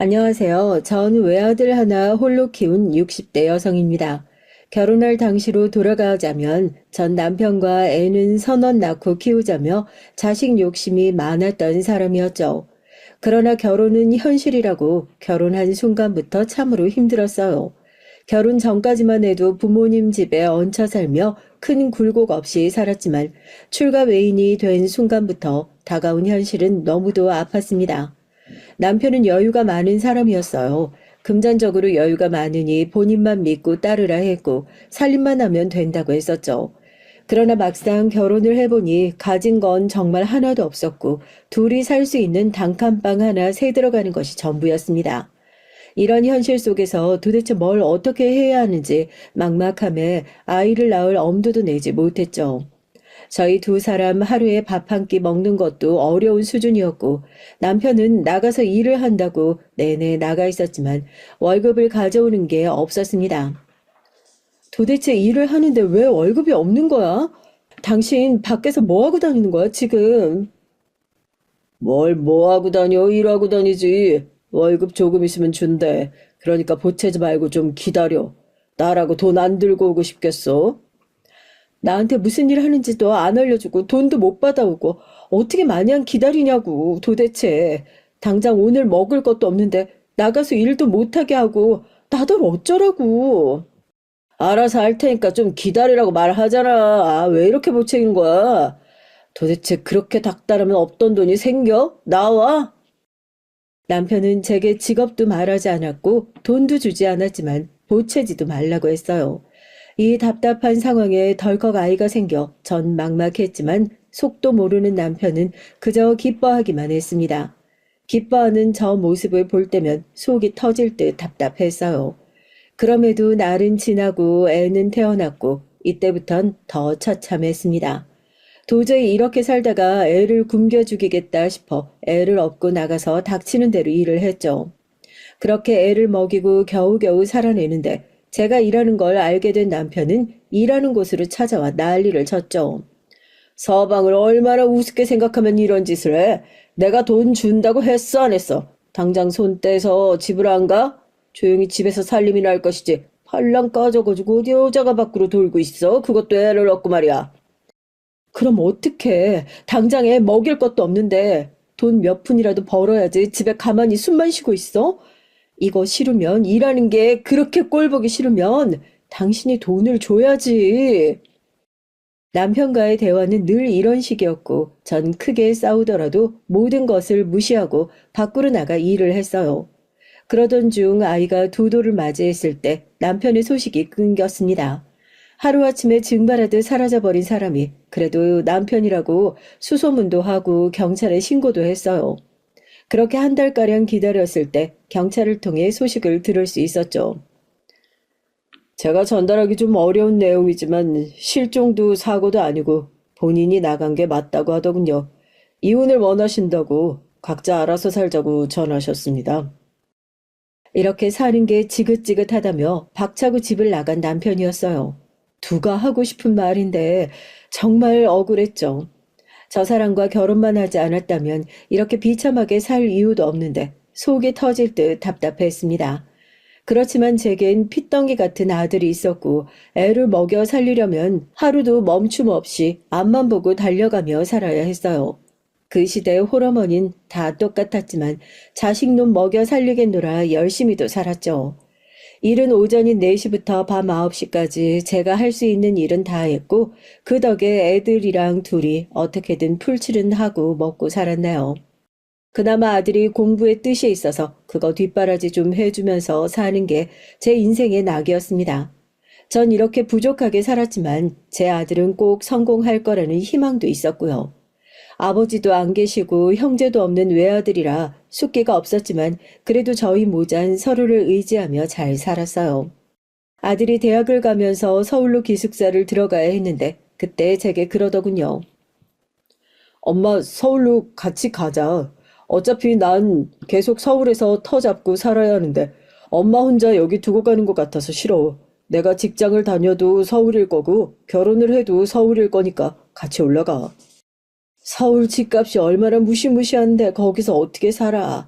안녕하세요. 전 외아들 하나 홀로 키운 60대 여성입니다. 결혼할 당시로 돌아가자면 전 남편과 애는 선원 낳고 키우자며 자식 욕심이 많았던 사람이었죠. 그러나 결혼은 현실이라고 결혼한 순간부터 참으로 힘들었어요. 결혼 전까지만 해도 부모님 집에 얹혀 살며 큰 굴곡 없이 살았지만 출가 외인이 된 순간부터 다가온 현실은 너무도 아팠습니다. 남편은 여유가 많은 사람이었어요. 금전적으로 여유가 많으니 본인만 믿고 따르라 했고 살림만 하면 된다고 했었죠. 그러나 막상 결혼을 해보니 가진 건 정말 하나도 없었고 둘이 살 수 있는 단칸방 하나 새 들어가는 것이 전부였습니다. 이런 현실 속에서 도대체 뭘 어떻게 해야 하는지 막막함에 아이를 낳을 엄두도 내지 못했죠. 저희 두 사람 하루에 밥 한 끼 먹는 것도 어려운 수준이었고 남편은 나가서 일을 한다고 내내 나가 있었지만 월급을 가져오는 게 없었습니다. 도대체 일을 하는데 왜 월급이 없는 거야? 당신 밖에서 뭐 하고 다니는 거야, 지금? 뭘 뭐 하고 다녀? 일하고 다니지. 월급 조금 있으면 준대. 그러니까 보채지 말고 좀 기다려. 나라고 돈 안 들고 오고 싶겠어? 나한테 무슨 일 하는지도 안 알려주고 돈도 못 받아오고 어떻게 마냥 기다리냐고 도대체. 당장 오늘 먹을 것도 없는데 나가서 일도 못하게 하고 나들 어쩌라고. 알아서 할 테니까 좀 기다리라고 말하잖아. 아, 왜 이렇게 못 챙긴 거야? 도대체 그렇게 닥달하면 없던 돈이 생겨? 나와? 남편은 제게 직업도 말하지 않았고 돈도 주지 않았지만 보채지도 말라고 했어요. 이 답답한 상황에 덜컥 아이가 생겨 전 막막했지만 속도 모르는 남편은 그저 기뻐하기만 했습니다. 기뻐하는 저 모습을 볼 때면 속이 터질 듯 답답했어요. 그럼에도 날은 지나고 애는 태어났고 이때부턴 더 처참했습니다. 도저히 이렇게 살다가 애를 굶겨 죽이겠다 싶어 애를 업고 나가서 닥치는 대로 일을 했죠. 그렇게 애를 먹이고 겨우겨우 살아내는데 제가 일하는 걸 알게 된 남편은 일하는 곳으로 찾아와 난리를 쳤죠. 서방을 얼마나 우습게 생각하면 이런 짓을 해? 내가 돈 준다고 했어 안 했어? 당장 손 떼서 집을 안 가? 조용히 집에서 살림이나 할 것이지. 팔랑 까져가지고 어디 여자가 밖으로 돌고 있어? 그것도 애를 얻고 말이야. 그럼 어떡해. 당장 애 먹일 것도 없는데 돈 몇 푼이라도 벌어야지 집에 가만히 숨만 쉬고 있어? 이거 싫으면 일하는 게 그렇게 꼴보기 싫으면 당신이 돈을 줘야지. 남편과의 대화는 늘 이런 식이었고 전 크게 싸우더라도 모든 것을 무시하고 밖으로 나가 일을 했어요. 그러던 중 아이가 두 돌을 맞이했을 때 남편의 소식이 끊겼습니다. 하루아침에 증발하듯 사라져버린 사람이 그래도 남편이라고 수소문도 하고 경찰에 신고도 했어요. 그렇게 한 달가량 기다렸을 때 경찰을 통해 소식을 들을 수 있었죠. 제가 전달하기 좀 어려운 내용이지만 실종도 사고도 아니고 본인이 나간 게 맞다고 하더군요. 이혼을 원하신다고 각자 알아서 살자고 전하셨습니다. 이렇게 사는 게 지긋지긋하다며 박차고 집을 나간 남편이었어요. 누가 하고 싶은 말인데 정말 억울했죠. 저 사람과 결혼만 하지 않았다면 이렇게 비참하게 살 이유도 없는데 속이 터질 듯 답답했습니다. 그렇지만 제겐 핏덩이 같은 아들이 있었고 애를 먹여 살리려면 하루도 멈춤 없이 앞만 보고 달려가며 살아야 했어요. 그 시대의 홀어머니는 다 똑같았지만 자식놈 먹여 살리겠노라 열심히도 살았죠. 이른 오전인 4시부터 밤 9시까지 제가 할 수 있는 일은 다 했고 그 덕에 애들이랑 둘이 어떻게든 풀칠은 하고 먹고 살았나요. 그나마 아들이 공부에 뜻이 있어서 그거 뒷바라지 좀 해주면서 사는 게 제 인생의 낙이었습니다. 전 이렇게 부족하게 살았지만 제 아들은 꼭 성공할 거라는 희망도 있었고요. 아버지도 안 계시고 형제도 없는 외아들이라 숫기가 없었지만 그래도 저희 모자는 서로를 의지하며 잘 살았어요. 아들이 대학을 가면서 서울로 기숙사를 들어가야 했는데 그때 제게 그러더군요. 엄마 서울로 같이 가자. 어차피 난 계속 서울에서 터 잡고 살아야 하는데 엄마 혼자 여기 두고 가는 것 같아서 싫어. 내가 직장을 다녀도 서울일 거고 결혼을 해도 서울일 거니까 같이 올라가. 서울 집값이 얼마나 무시무시한데 거기서 어떻게 살아.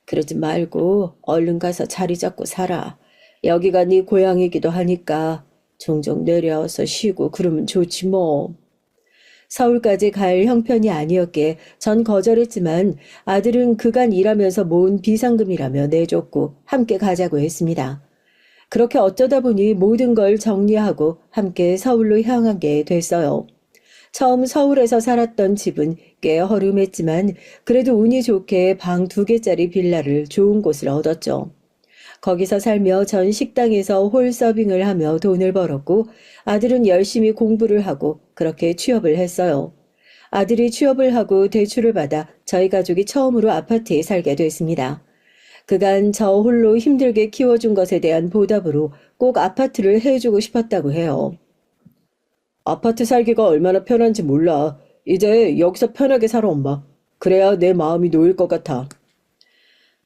그러지 말고 얼른 가서 자리 잡고 살아. 여기가 네 고향이기도 하니까 종종 내려와서 쉬고 그러면 좋지 뭐. 서울까지 갈 형편이 아니었기에 전 거절했지만 아들은 그간 일하면서 모은 비상금이라며 내줬고 함께 가자고 했습니다. 그렇게 어쩌다 보니 모든 걸 정리하고 함께 서울로 향하게 됐어요. 처음 서울에서 살았던 집은 꽤 허름했지만 그래도 운이 좋게 방 2개짜리 빌라를 좋은 곳을 얻었죠. 거기서 살며 전 식당에서 홀 서빙을 하며 돈을 벌었고 아들은 열심히 공부를 하고 그렇게 취업을 했어요. 아들이 취업을 하고 대출을 받아 저희 가족이 처음으로 아파트에 살게 됐습니다. 그간 저 홀로 힘들게 키워준 것에 대한 보답으로 꼭 아파트를 해주고 싶었다고 해요. 아파트 살기가 얼마나 편한지 몰라. 이제 여기서 편하게 살아, 엄마. 그래야 내 마음이 놓일 것 같아.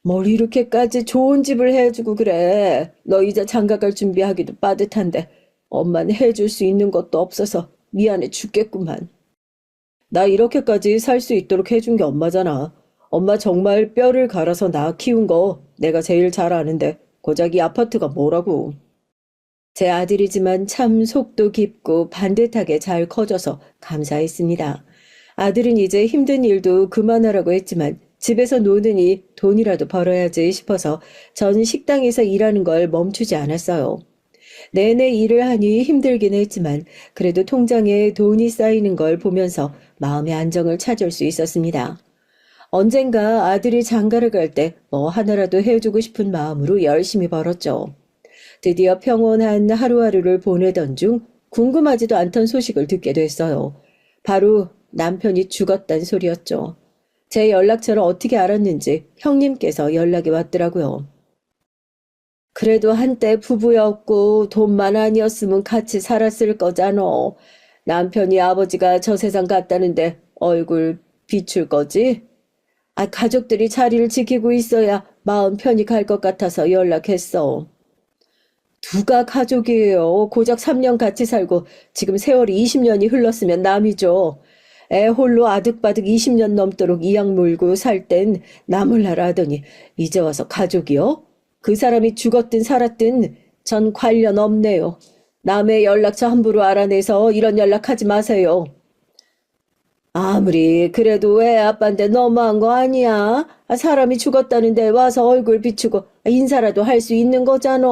뭘 이렇게까지 좋은 집을 해주고 그래. 너 이제 장가갈 준비하기도 빠듯한데 엄마는 해줄 수 있는 것도 없어서 미안해 죽겠구만. 나 이렇게까지 살 수 있도록 해준 게 엄마잖아. 엄마 정말 뼈를 갈아서 나 키운 거 내가 제일 잘 아는데 고작 이 아파트가 뭐라고. 제 아들이지만 참 속도 깊고 반듯하게 잘 커져서 감사했습니다. 아들은 이제 힘든 일도 그만하라고 했지만 집에서 노느니 돈이라도 벌어야지 싶어서 전 식당에서 일하는 걸 멈추지 않았어요. 내내 일을 하니 힘들긴 했지만 그래도 통장에 돈이 쌓이는 걸 보면서 마음의 안정을 찾을 수 있었습니다. 언젠가 아들이 장가를 갈 때 뭐 하나라도 해주고 싶은 마음으로 열심히 벌었죠. 드디어 평온한 하루하루를 보내던 중 궁금하지도 않던 소식을 듣게 됐어요. 바로 남편이 죽었단 소리였죠. 제 연락처를 어떻게 알았는지 형님께서 연락이 왔더라고요. 그래도 한때 부부였고 돈만 아니었으면 같이 살았을 거잖아. 남편이 아버지가 저 세상 갔다는데 얼굴 비출 거지? 가족들이 자리를 지키고 있어야 마음 편히 갈 것 같아서 연락했어. 누가 가족이에요. 고작 3년 같이 살고 지금 세월이 20년이 흘렀으면 남이죠. 애 홀로 아득바득 20년 넘도록 이악 물고 살 땐 나몰라라 하더니 이제 와서 가족이요? 그 사람이 죽었든 살았든 전 관련 없네요. 남의 연락처 함부로 알아내서 이런 연락하지 마세요. 아무리 그래도 애 아빠인데 너무한 거 아니야? 사람이 죽었다는데 와서 얼굴 비추고 인사라도 할 수 있는 거잖아.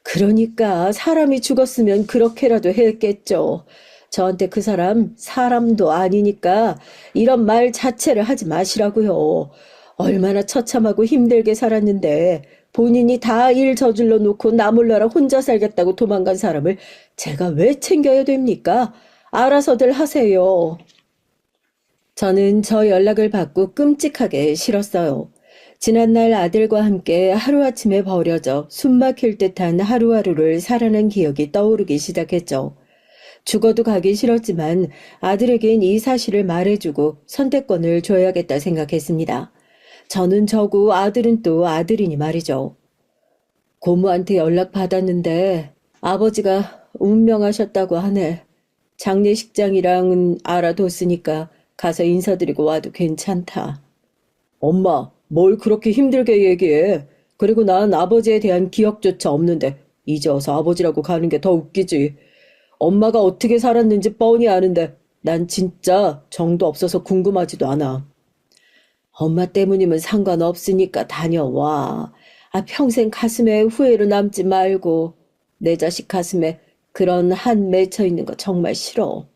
그러니까 사람이 죽었으면 그렇게라도 했겠죠. 저한테 그 사람 사람도 아니니까 이런 말 자체를 하지 마시라고요. 얼마나 처참하고 힘들게 살았는데 본인이 다 일 저질러 놓고 나 몰라라 혼자 살겠다고 도망간 사람을 제가 왜 챙겨야 됩니까? 알아서들 하세요. 저는 저 연락을 받고 끔찍하게 싫었어요. 지난날 아들과 함께 하루아침에 버려져 숨막힐 듯한 하루하루를 살아난 기억이 떠오르기 시작했죠. 죽어도 가기 싫었지만 아들에겐 이 사실을 말해주고 선택권을 줘야겠다 생각했습니다. 저는 저고 아들은 또 아들이니 말이죠. 고모한테 연락 받았는데 아버지가 운명하셨다고 하네. 장례식장이랑은 알아뒀으니까 가서 인사드리고 와도 괜찮다. 엄마, 뭘 그렇게 힘들게 얘기해. 그리고 난 아버지에 대한 기억조차 없는데 이제 와서 아버지라고 가는 게 더 웃기지. 엄마가 어떻게 살았는지 뻔히 아는데 난 진짜 정도 없어서 궁금하지도 않아. 엄마 때문이면 상관없으니까 다녀와. 평생 가슴에 후회로 남지 말고 내 자식 가슴에 그런 한 맺혀 있는 거 정말 싫어.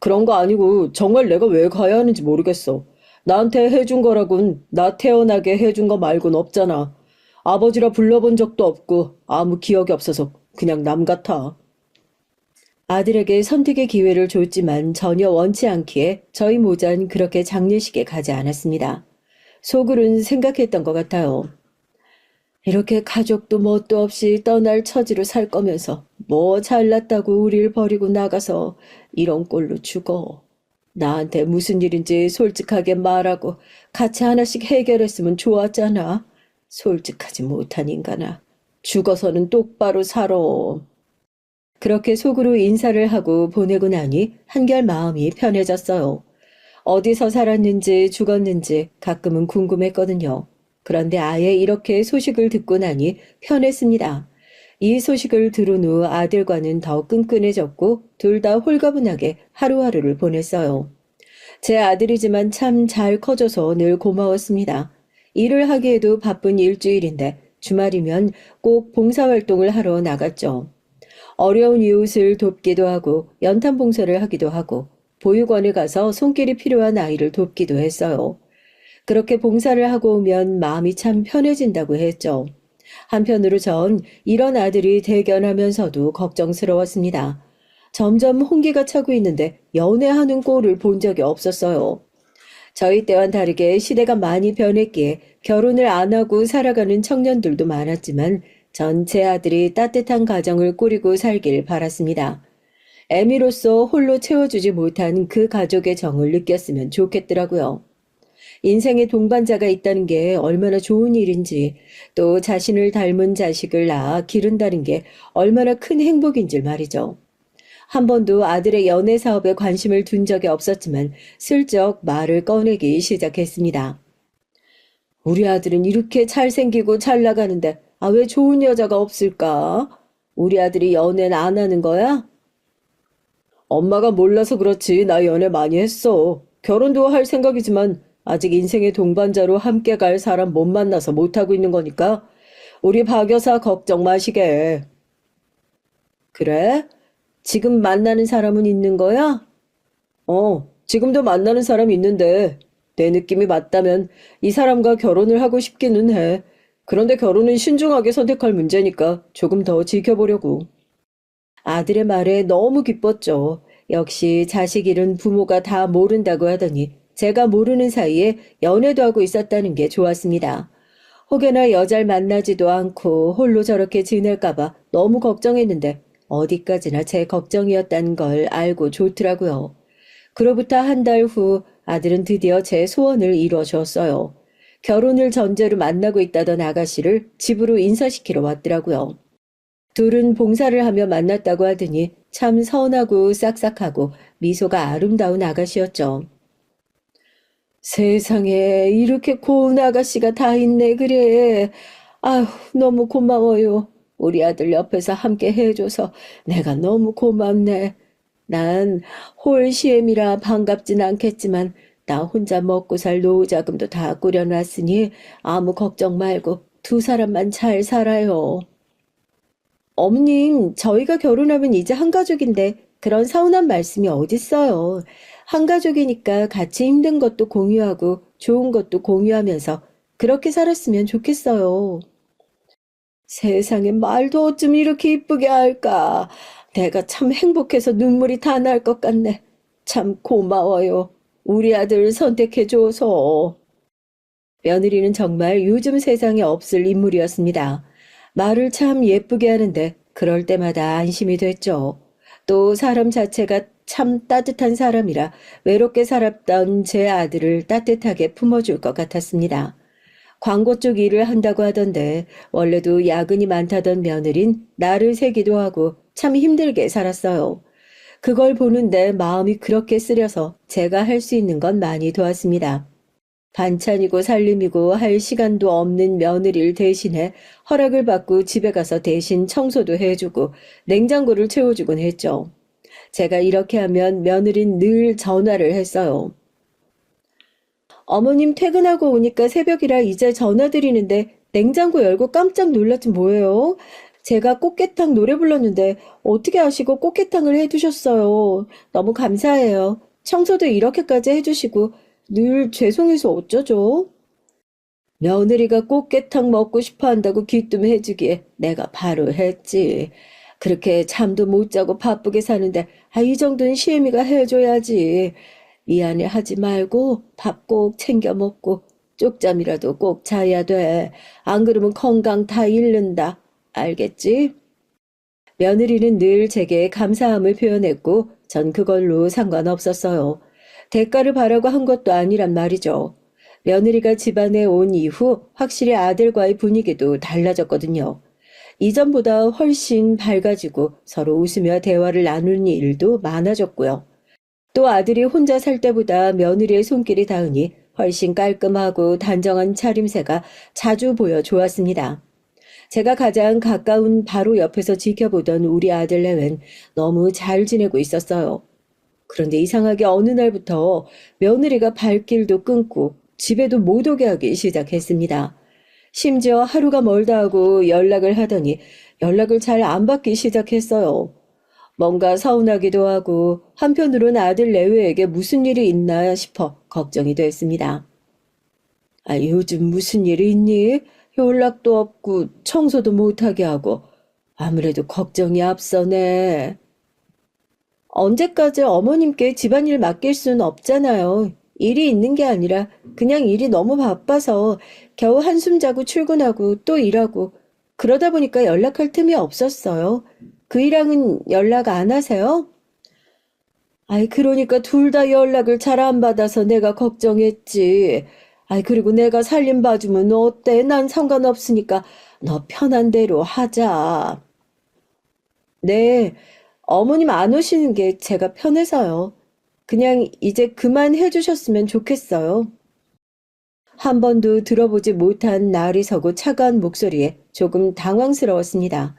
그런 거 아니고 정말 내가 왜 가야 하는지 모르겠어. 나한테 해준 거라곤 나 태어나게 해준 거 말곤 없잖아. 아버지라 불러본 적도 없고 아무 기억이 없어서 그냥 남 같아. 아들에게 선택의 기회를 줬지만 전혀 원치 않기에 저희 모자는 그렇게 장례식에 가지 않았습니다. 속으론 생각했던 것 같아요. 이렇게 가족도 뭣도 없이 떠날 처지로 살 거면서 뭐 잘났다고 우릴 버리고 나가서 이런 꼴로 죽어. 나한테 무슨 일인지 솔직하게 말하고 같이 하나씩 해결했으면 좋았잖아. 솔직하지 못한 인간아. 죽어서는 똑바로 살아. 그렇게 속으로 인사를 하고 보내고 나니 한결 마음이 편해졌어요. 어디서 살았는지 죽었는지 가끔은 궁금했거든요. 그런데 아예 이렇게 소식을 듣고 나니 편했습니다. 이 소식을 들은 후 아들과는 더 끈끈해졌고 둘 다 홀가분하게 하루하루를 보냈어요. 제 아들이지만 참 잘 커져서 늘 고마웠습니다. 일을 하기에도 바쁜 일주일인데 주말이면 꼭 봉사활동을 하러 나갔죠. 어려운 이웃을 돕기도 하고 연탄 봉사를 하기도 하고 보육원에 가서 손길이 필요한 아이를 돕기도 했어요. 그렇게 봉사를 하고 오면 마음이 참 편해진다고 했죠. 한편으로 전 이런 아들이 대견하면서도 걱정스러웠습니다. 점점 홍기가 차고 있는데 연애하는 꼴을 본 적이 없었어요. 저희 때와는 다르게 시대가 많이 변했기에 결혼을 안 하고 살아가는 청년들도 많았지만 전 제 아들이 따뜻한 가정을 꾸리고 살길 바랐습니다. 애미로서 홀로 채워주지 못한 그 가족의 정을 느꼈으면 좋겠더라고요. 인생에 동반자가 있다는 게 얼마나 좋은 일인지, 또 자신을 닮은 자식을 낳아 기른다는 게 얼마나 큰 행복인지 말이죠. 한 번도 아들의 연애 사업에 관심을 둔 적이 없었지만 슬쩍 말을 꺼내기 시작했습니다. 우리 아들은 이렇게 잘생기고 잘 나가는데 왜 좋은 여자가 없을까? 우리 아들이 연애는 안 하는 거야? 엄마가 몰라서 그렇지 나 연애 많이 했어. 결혼도 할 생각이지만 아직 인생의 동반자로 함께 갈 사람 못 만나서 못하고 있는 거니까 우리 박 여사 걱정 마시게. 그래? 지금 만나는 사람은 있는 거야? 지금도 만나는 사람 있는데 내 느낌이 맞다면 이 사람과 결혼을 하고 싶기는 해. 그런데 결혼은 신중하게 선택할 문제니까 조금 더 지켜보려고. 아들의 말에 너무 기뻤죠. 역시 자식 잃은 부모가 다 모른다고 하더니 제가 모르는 사이에 연애도 하고 있었다는 게 좋았습니다. 혹여나 여잘 만나지도 않고 홀로 저렇게 지낼까봐 너무 걱정했는데 어디까지나 제 걱정이었다는 걸 알고 좋더라고요. 그로부터 한 달 후 아들은 드디어 제 소원을 이루어 주었어요. 결혼을 전제로 만나고 있다던 아가씨를 집으로 인사시키러 왔더라고요. 둘은 봉사를 하며 만났다고 하더니 참 선하고 싹싹하고 미소가 아름다운 아가씨였죠. 세상에 이렇게 고운 아가씨가 다 있네 그래. 아휴 너무 고마워요. 우리 아들 옆에서 함께 해줘서 내가 너무 고맙네. 난 홀시엠이라 반갑진 않겠지만 나 혼자 먹고 살 노후자금도 다 꾸려놨으니 아무 걱정 말고 두 사람만 잘 살아요. 어머님, 저희가 결혼하면 이제 한 가족인데 그런 서운한 말씀이 어딨어요. 한 가족이니까 같이 힘든 것도 공유하고 좋은 것도 공유하면서 그렇게 살았으면 좋겠어요. 세상에 말도 어쩜 이렇게 이쁘게 할까. 내가 참 행복해서 눈물이 다 날 것 같네. 참 고마워요. 우리 아들 선택해줘서. 며느리는 정말 요즘 세상에 없을 인물이었습니다. 말을 참 예쁘게 하는데 그럴 때마다 안심이 됐죠. 또 사람 자체가 참 따뜻한 사람이라 외롭게 살았던 제 아들을 따뜻하게 품어줄 것 같았습니다. 광고 쪽 일을 한다고 하던데 원래도 야근이 많다던 며느린 나를 새기도 하고 참 힘들게 살았어요. 그걸 보는데 마음이 그렇게 쓰려서 제가 할 수 있는 건 많이 도왔습니다. 반찬이고 살림이고 할 시간도 없는 며느리를 대신해 허락을 받고 집에 가서 대신 청소도 해주고 냉장고를 채워주곤 했죠. 제가 이렇게 하면 며느린 늘 전화를 했어요. 어머님 퇴근하고 오니까 새벽이라 이제 전화 드리는데 냉장고 열고 깜짝 놀랐지 뭐예요? 제가 꽃게탕 노래 불렀는데 어떻게 아시고 꽃게탕을 해두셨어요. 너무 감사해요. 청소도 이렇게까지 해주시고 늘 죄송해서 어쩌죠? 며느리가 꽃게탕 먹고 싶어 한다고 귀뜸해주기에 내가 바로 했지. 그렇게 잠도 못 자고 바쁘게 사는데 이 정도는 시애미가 해줘야지. 미안해 하지 말고 밥 꼭 챙겨 먹고 쪽잠이라도 꼭 자야 돼. 안 그러면 건강 다 잃는다. 알겠지? 며느리는 늘 제게 감사함을 표현했고 전 그걸로 상관없었어요. 대가를 바라고 한 것도 아니란 말이죠. 며느리가 집안에 온 이후 확실히 아들과의 분위기도 달라졌거든요. 이전보다 훨씬 밝아지고 서로 웃으며 대화를 나누는 일도 많아졌고요. 또 아들이 혼자 살 때보다 며느리의 손길이 닿으니 훨씬 깔끔하고 단정한 차림새가 자주 보여 좋았습니다. 제가 가장 가까운 바로 옆에서 지켜보던 우리 아들 내외는 너무 잘 지내고 있었어요. 그런데 이상하게 어느 날부터 며느리가 발길도 끊고 집에도 못 오게 하기 시작했습니다. 심지어 하루가 멀다 하고 연락을 하더니 연락을 잘 안 받기 시작했어요. 뭔가 서운하기도 하고 한편으로는 아들 내외에게 무슨 일이 있나 싶어 걱정이 됐습니다. 아, 요즘 무슨 일이 있니? 연락도 없고 청소도 못하게 하고 아무래도 걱정이 앞서네. 언제까지 어머님께 집안일 맡길 수는 없잖아요. 일이 있는 게 아니라 그냥 일이 너무 바빠서 겨우 한숨 자고 출근하고 또 일하고 그러다 보니까 연락할 틈이 없었어요. 그 일랑은 연락 안 하세요? 아이, 그러니까 둘 다 연락을 잘 안 받아서 내가 걱정했지. 아이, 그리고 내가 살림 봐주면 어때? 난 상관없으니까 너 편한 대로 하자. 네, 어머님 안 오시는 게 제가 편해서요. 그냥 이제 그만해 주셨으면 좋겠어요. 한 번도 들어보지 못한 날이 서고 차가운 목소리에 조금 당황스러웠습니다.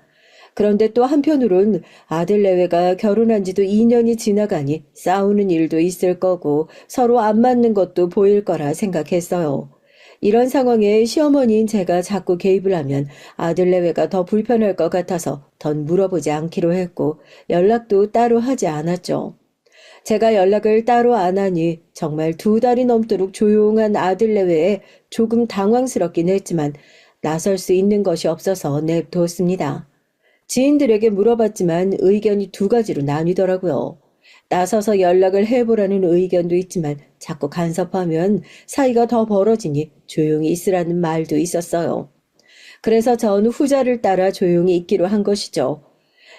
그런데 또 한편으론 아들 내외가 결혼한 지도 2년이 지나가니 싸우는 일도 있을 거고 서로 안 맞는 것도 보일 거라 생각했어요. 이런 상황에 시어머니인 제가 자꾸 개입을 하면 아들 내외가 더 불편할 것 같아서 더 물어보지 않기로 했고 연락도 따로 하지 않았죠. 제가 연락을 따로 안 하니 정말 2달이 넘도록 조용한 아들 내외에 조금 당황스럽긴 했지만 나설 수 있는 것이 없어서 냅뒀습니다. 지인들에게 물어봤지만 의견이 2가지로 나뉘더라고요. 나서서 연락을 해보라는 의견도 있지만 자꾸 간섭하면 사이가 더 벌어지니 조용히 있으라는 말도 있었어요. 그래서 전 후자를 따라 조용히 있기로 한 것이죠.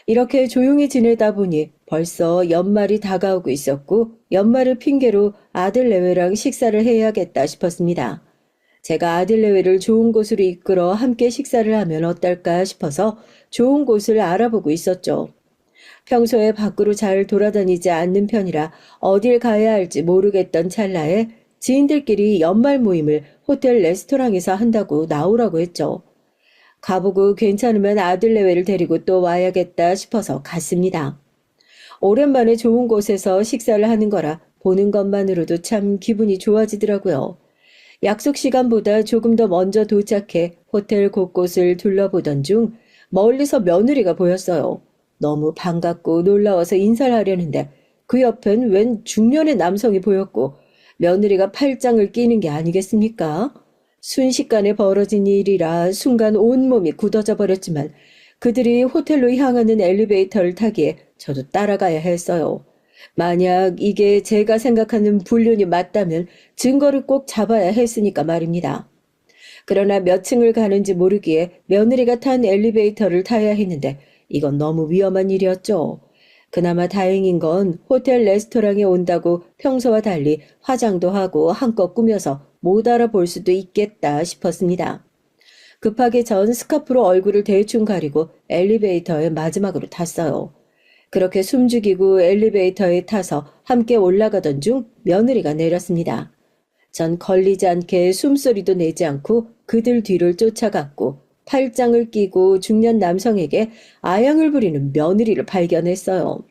이렇게 조용히 지내다 보니 벌써 연말이 다가오고 있었고 연말을 핑계로 아들 내외랑 식사를 해야겠다 싶었습니다. 제가 아들 내외를 좋은 곳으로 이끌어 함께 식사를 하면 어떨까 싶어서 좋은 곳을 알아보고 있었죠. 평소에 밖으로 잘 돌아다니지 않는 편이라 어딜 가야 할지 모르겠던 찰나에 지인들끼리 연말 모임을 호텔 레스토랑에서 한다고 나오라고 했죠. 가보고 괜찮으면 아들 내외를 데리고 또 와야겠다 싶어서 갔습니다. 오랜만에 좋은 곳에서 식사를 하는 거라 보는 것만으로도 참 기분이 좋아지더라고요. 약속 시간보다 조금 더 먼저 도착해 호텔 곳곳을 둘러보던 중 멀리서 며느리가 보였어요. 너무 반갑고 놀라워서 인사를 하려는데 그 옆엔 웬 중년의 남성이 보였고 며느리가 팔짱을 끼는 게 아니겠습니까? 순식간에 벌어진 일이라 순간 온몸이 굳어져 버렸지만 그들이 호텔로 향하는 엘리베이터를 타기에 저도 따라가야 했어요. 만약 이게 제가 생각하는 불륜이 맞다면 증거를 꼭 잡아야 했으니까 말입니다. 그러나 몇 층을 가는지 모르기에 며느리가 탄 엘리베이터를 타야 했는데 이건 너무 위험한 일이었죠. 그나마 다행인 건 호텔 레스토랑에 온다고 평소와 달리 화장도 하고 한껏 꾸며서 못 알아볼 수도 있겠다 싶었습니다. 급하게 전 스카프로 얼굴을 대충 가리고 엘리베이터에 마지막으로 탔어요. 그렇게 숨죽이고 엘리베이터에 타서 함께 올라가던 중 며느리가 내렸습니다. 전 걸리지 않게 숨소리도 내지 않고 그들 뒤를 쫓아갔고 팔짱을 끼고 중년 남성에게 아양을 부리는 며느리를 발견했어요.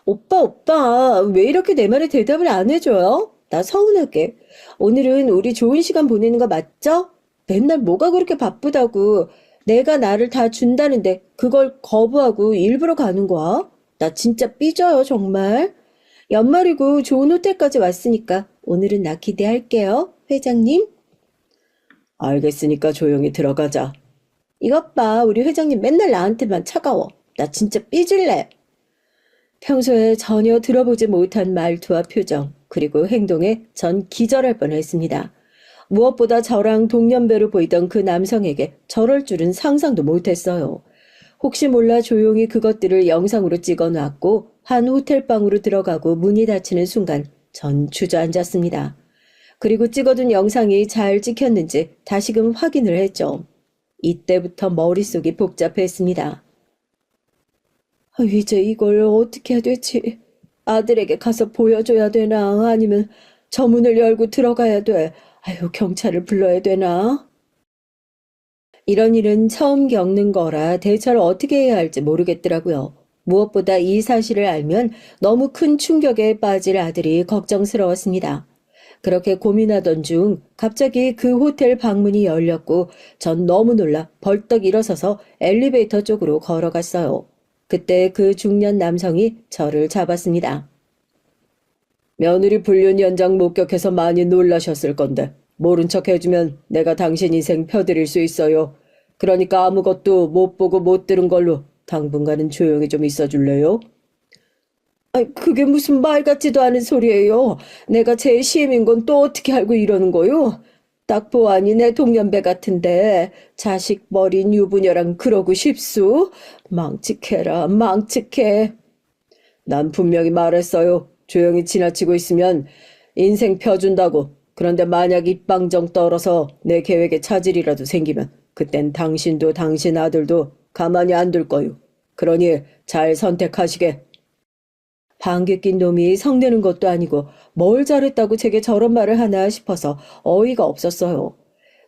오빠, 오빠, 왜 이렇게 내 말에 대답을 안 해줘요? 나 서운하게. 오늘은 우리 좋은 시간 보내는 거 맞죠? 맨날 뭐가 그렇게 바쁘다고. 내가 나를 다 준다는데 그걸 거부하고 일부러 가는 거야? 나 진짜 삐져요, 정말. 연말이고 좋은 호텔까지 왔으니까 오늘은 나 기대할게요, 회장님. 알겠으니까 조용히 들어가자. 이것 봐, 우리 회장님 맨날 나한테만 차가워. 나 진짜 삐질래. 평소에 전혀 들어보지 못한 말투와 표정, 그리고 행동에 전 기절할 뻔했습니다. 무엇보다 저랑 동년배로 보이던 그 남성에게 저럴 줄은 상상도 못했어요. 혹시 몰라 조용히 그것들을 영상으로 찍어놨고 한 호텔방으로 들어가고 문이 닫히는 순간 전 주저앉았습니다. 그리고 찍어둔 영상이 잘 찍혔는지 다시금 확인을 했죠. 이때부터 머릿속이 복잡했습니다. 이제 이걸 어떻게 해야 되지? 아들에게 가서 보여줘야 되나? 아니면 저 문을 열고 들어가야 돼? 아유, 경찰을 불러야 되나? 이런 일은 처음 겪는 거라 대처를 어떻게 해야 할지 모르겠더라고요. 무엇보다 이 사실을 알면 너무 큰 충격에 빠질 아들이 걱정스러웠습니다. 그렇게 고민하던 중 갑자기 그 호텔 방문이 열렸고 전 너무 놀라 벌떡 일어서서 엘리베이터 쪽으로 걸어갔어요. 그때 그 중년 남성이 저를 잡았습니다. 며느리 불륜 현장 목격해서 많이 놀라셨을 건데 모른 척 해주면 내가 당신 인생 펴드릴 수 있어요. 그러니까 아무것도 못 보고 못 들은 걸로 당분간은 조용히 좀 있어줄래요? 그게 무슨 말 같지도 않은 소리예요. 내가 제 시임인 건 또 어떻게 알고 이러는 거요? 딱 보아니 내 동년배 같은데 자식 버린 유부녀랑 그러고 싶수? 망측해라, 망측해. 난 분명히 말했어요. 조용히 지나치고 있으면 인생 펴준다고. 그런데 만약 입방정 떨어서 내 계획에 차질이라도 생기면 그땐 당신도 당신 아들도 가만히 안 둘 거요. 그러니 잘 선택하시게. 방귀 낀 놈이 성내는 것도 아니고 뭘 잘했다고 제게 저런 말을 하나 싶어서 어이가 없었어요.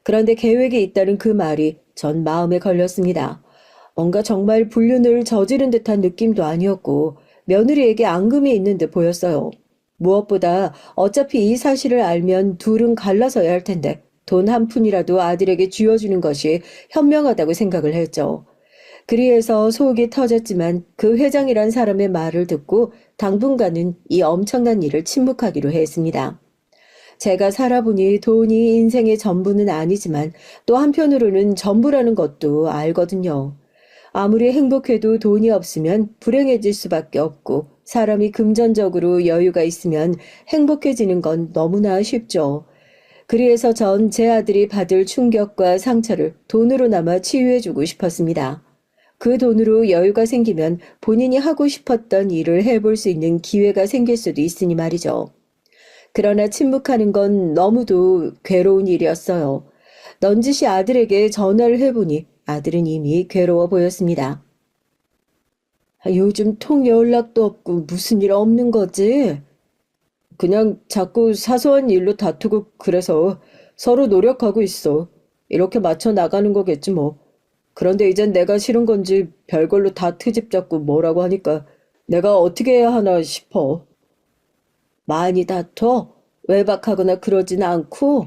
그런데 계획이 있다는 그 말이 전 마음에 걸렸습니다. 뭔가 정말 불륜을 저지른 듯한 느낌도 아니었고 며느리에게 앙금이 있는 듯 보였어요. 무엇보다 어차피 이 사실을 알면 둘은 갈라서야 할 텐데 돈 한 푼이라도 아들에게 쥐어주는 것이 현명하다고 생각을 했죠. 그리해서 속이 터졌지만 그 회장이란 사람의 말을 듣고 당분간은 이 엄청난 일을 침묵하기로 했습니다. 제가 살아보니 돈이 인생의 전부는 아니지만 또 한편으로는 전부라는 것도 알거든요. 아무리 행복해도 돈이 없으면 불행해질 수밖에 없고 사람이 금전적으로 여유가 있으면 행복해지는 건 너무나 쉽죠. 그리해서 전 제 아들이 받을 충격과 상처를 돈으로나마 치유해주고 싶었습니다. 그 돈으로 여유가 생기면 본인이 하고 싶었던 일을 해볼 수 있는 기회가 생길 수도 있으니 말이죠. 그러나 침묵하는 건 너무도 괴로운 일이었어요. 넌지시 아들에게 전화를 해보니 아들은 이미 괴로워 보였습니다. 요즘 통 연락도 없고 무슨 일 없는 거지? 그냥 자꾸 사소한 일로 다투고 그래서 서로 노력하고 있어. 이렇게 맞춰 나가는 거겠지 뭐. 그런데 이젠 내가 싫은 건지 별걸로 다 트집 잡고 뭐라고 하니까 내가 어떻게 해야 하나 싶어. 많이 다퉈? 외박하거나 그러진 않고?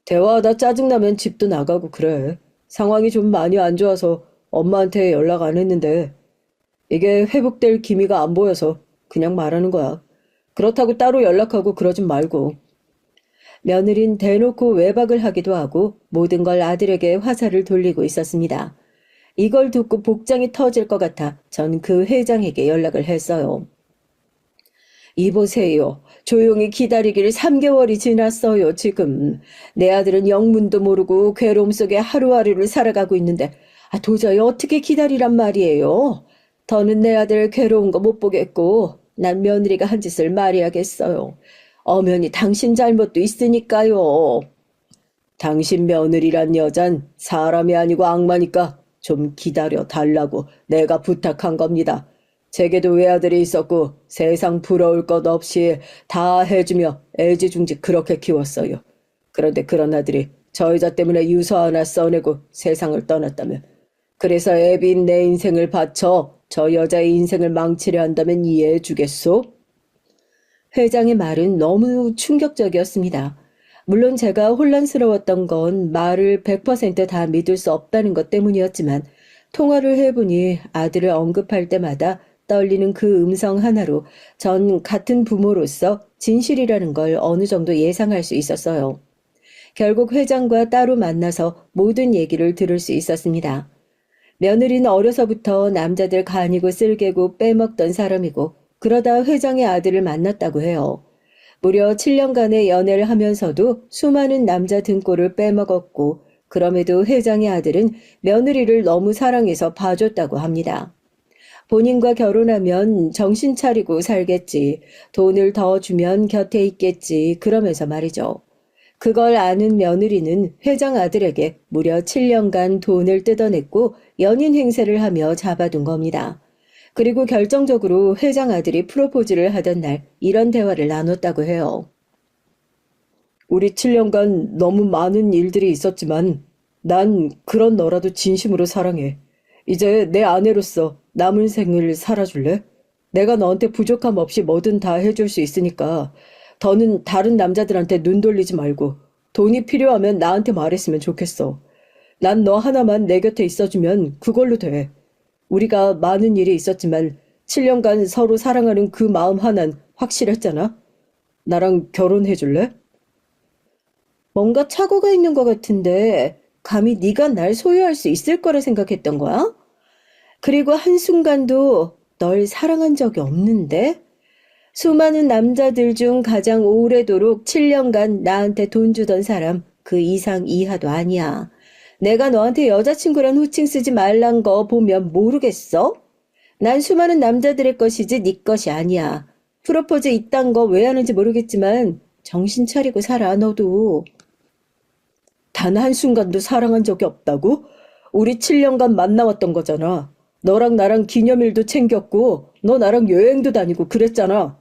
대화하다 짜증나면 집도 나가고 그래. 상황이 좀 많이 안 좋아서 엄마한테 연락 안 했는데 이게 회복될 기미가 안 보여서 그냥 말하는 거야. 그렇다고 따로 연락하고 그러진 말고. 며느린 대놓고 외박을 하기도 하고 모든 걸 아들에게 화살을 돌리고 있었습니다. 이걸 듣고 복장이 터질 것 같아 전 그 회장에게 연락을 했어요. 이보세요. 조용히 기다리길 3개월이 지났어요, 지금. 내 아들은 영문도 모르고 괴로움 속에 하루하루를 살아가고 있는데 도저히 어떻게 기다리란 말이에요. 더는 내 아들 괴로운 거 못 보겠고 난 며느리가 한 짓을 말해야겠어요. 엄연히 당신 잘못도 있으니까요. 당신 며느리란 여잔 사람이 아니고 악마니까 좀 기다려 달라고 내가 부탁한 겁니다. 제게도 외아들이 있었고 세상 부러울 것 없이 다 해주며 애지중지 그렇게 키웠어요. 그런데 그런 아들이 저 여자 때문에 유서 하나 써내고 세상을 떠났다면 그래서 애비인 내 인생을 바쳐 저 여자의 인생을 망치려 한다면 이해해 주겠소? 회장의 말은 너무 충격적이었습니다. 물론 제가 혼란스러웠던 건 말을 100%다 믿을 수 없다는 것 때문이었지만 통화를 해보니 아들을 언급할 때마다 떨리는 그 음성 하나로 전 같은 부모로서 진실이라는 걸 어느 정도 예상할 수 있었어요. 결국 회장과 따로 만나서 모든 얘기를 들을 수 있었습니다. 며느리는 어려서부터 남자들 간이고 쓸개고 빼먹던 사람이고 그러다 회장의 아들을 만났다고 해요. 무려 7년간의 연애를 하면서도 수많은 남자 등골을 빼먹었고 그럼에도 회장의 아들은 며느리를 너무 사랑해서 봐줬다고 합니다. 본인과 결혼하면 정신 차리고 살겠지, 돈을 더 주면 곁에 있겠지 그러면서 말이죠. 그걸 아는 며느리는 회장 아들에게 무려 7년간 돈을 뜯어냈고 연인 행세를 하며 잡아둔 겁니다. 그리고 결정적으로 회장 아들이 프로포즈를 하던 날 이런 대화를 나눴다고 해요. 우리 7년간 너무 많은 일들이 있었지만 난 그런 너라도 진심으로 사랑해. 이제 내 아내로서 남은 생을 살아줄래? 내가 너한테 부족함 없이 뭐든 다 해줄 수 있으니까 더는 다른 남자들한테 눈 돌리지 말고 돈이 필요하면 나한테 말했으면 좋겠어. 난 너 하나만 내 곁에 있어주면 그걸로 돼. 우리가 많은 일이 있었지만 7년간 서로 사랑하는 그 마음 하나는 확실했잖아. 나랑 결혼해줄래? 뭔가 착오가 있는 것 같은데 감히 네가 날 소유할 수 있을 거라 생각했던 거야? 그리고 한순간도 널 사랑한 적이 없는데? 수많은 남자들 중 가장 오래도록 7년간 나한테 돈 주던 사람 그 이상 이하도 아니야. 내가 너한테 여자친구란 호칭 쓰지 말란 거 보면 모르겠어? 난 수많은 남자들의 것이지 네 것이 아니야. 프로포즈 이딴 거 왜 하는지 모르겠지만 정신 차리고 살아 너도. 단 한순간도 사랑한 적이 없다고? 우리 7년간 만나왔던 거잖아. 너랑 나랑 기념일도 챙겼고 너 나랑 여행도 다니고 그랬잖아.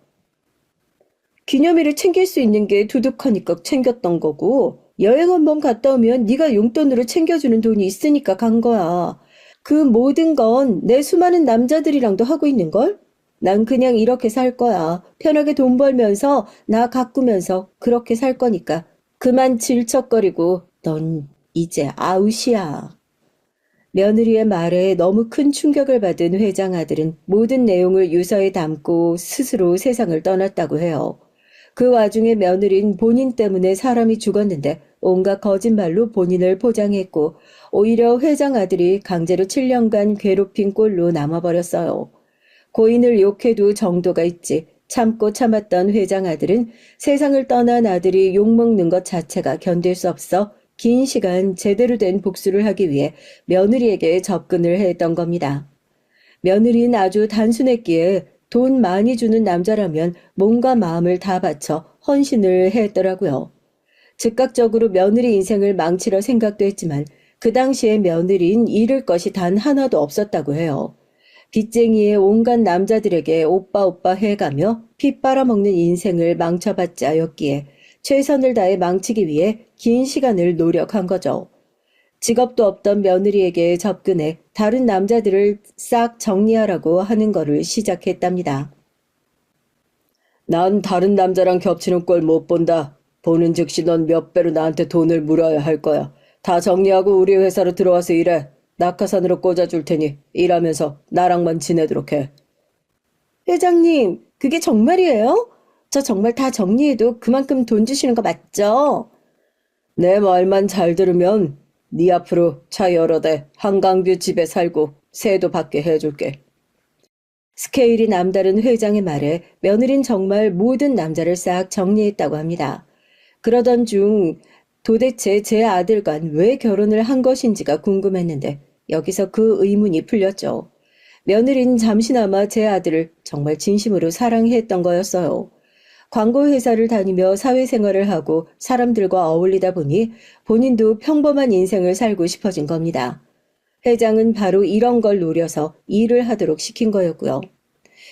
기념일을 챙길 수 있는 게 두둑하니까 챙겼던 거고 여행 한번 갔다 오면 네가 용돈으로 챙겨주는 돈이 있으니까 간 거야. 그 모든 건 내 수많은 남자들이랑도 하고 있는걸? 난 그냥 이렇게 살 거야. 편하게 돈 벌면서 나 가꾸면서 그렇게 살 거니까 그만 질척거리고 넌 이제 아웃이야. 며느리의 말에 너무 큰 충격을 받은 회장 아들은 모든 내용을 유서에 담고 스스로 세상을 떠났다고 해요. 그 와중에 며느린 본인 때문에 사람이 죽었는데 온갖 거짓말로 본인을 포장했고 오히려 회장 아들이 강제로 7년간 괴롭힌 꼴로 남아버렸어요. 고인을 욕해도 정도가 있지 참고 참았던 회장 아들은 세상을 떠난 아들이 욕먹는 것 자체가 견딜 수 없어 긴 시간 제대로 된 복수를 하기 위해 며느리에게 접근을 했던 겁니다. 며느리는 아주 단순했기에 돈 많이 주는 남자라면 몸과 마음을 다 바쳐 헌신을 했더라고요. 즉각적으로 며느리 인생을 망치려 생각도 했지만 그 당시에 며느리는 잃을 것이 단 하나도 없었다고 해요. 빚쟁이의 온갖 남자들에게 오빠 오빠 해가며 피 빨아먹는 인생을 망쳐봤자였기에 최선을 다해 망치기 위해 긴 시간을 노력한 거죠. 직업도 없던 며느리에게 접근해 다른 남자들을 싹 정리하라고 하는 거를 시작했답니다. 난 다른 남자랑 겹치는 꼴 못 본다. 보는 즉시 넌 몇 배로 나한테 돈을 물어야 할 거야. 다 정리하고 우리 회사로 들어와서 일해. 낙하산으로 꽂아줄 테니 일하면서 나랑만 지내도록 해. 회장님, 그게 정말이에요? 저 정말 다 정리해도 그만큼 돈 주시는 거 맞죠? 내 말만 잘 들으면 네 앞으로 차 여러 대 한강뷰 집에 살고 세도 받게 해줄게. 스케일이 남다른 회장의 말에 며느린 정말 모든 남자를 싹 정리했다고 합니다. 그러던 중 도대체 제 아들과 왜 결혼을 한 것인지가 궁금했는데 여기서 그 의문이 풀렸죠. 며느린 잠시나마 제 아들을 정말 진심으로 사랑했던 거였어요. 광고회사를 다니며 사회생활을 하고 사람들과 어울리다 보니 본인도 평범한 인생을 살고 싶어진 겁니다. 회장은 바로 이런 걸 노려서 일을 하도록 시킨 거였고요.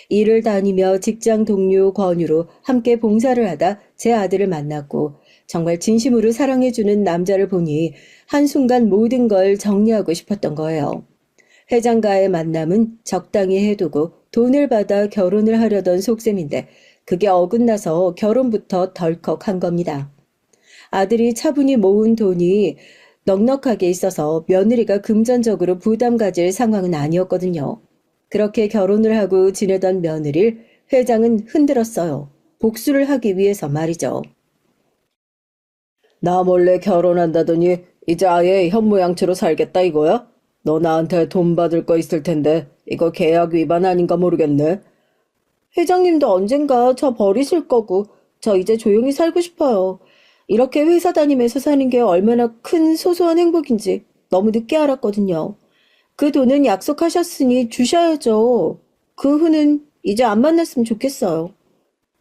일을 다니며 직장 동료 권유로 함께 봉사를 하다 제 아들을 만났고 정말 진심으로 사랑해주는 남자를 보니 한순간 모든 걸 정리하고 싶었던 거예요. 회장과의 만남은 적당히 해두고 돈을 받아 결혼을 하려던 속셈인데 그게 어긋나서 결혼부터 덜컥 한 겁니다. 아들이 차분히 모은 돈이 넉넉하게 있어서 며느리가 금전적으로 부담 가질 상황은 아니었거든요. 그렇게 결혼을 하고 지내던 며느리를 회장은 흔들었어요. 복수를 하기 위해서 말이죠. 나 몰래 결혼한다더니 이제 아예 현모양처로 살겠다 이거야? 너 나한테 돈 받을 거 있을 텐데 이거 계약 위반 아닌가 모르겠네. 회장님도 언젠가 저 버리실 거고 저 이제 조용히 살고 싶어요. 이렇게 회사 다니면서 사는 게 얼마나 큰 소소한 행복인지 너무 늦게 알았거든요. 그 돈은 약속하셨으니 주셔야죠. 그 후는 이제 안 만났으면 좋겠어요.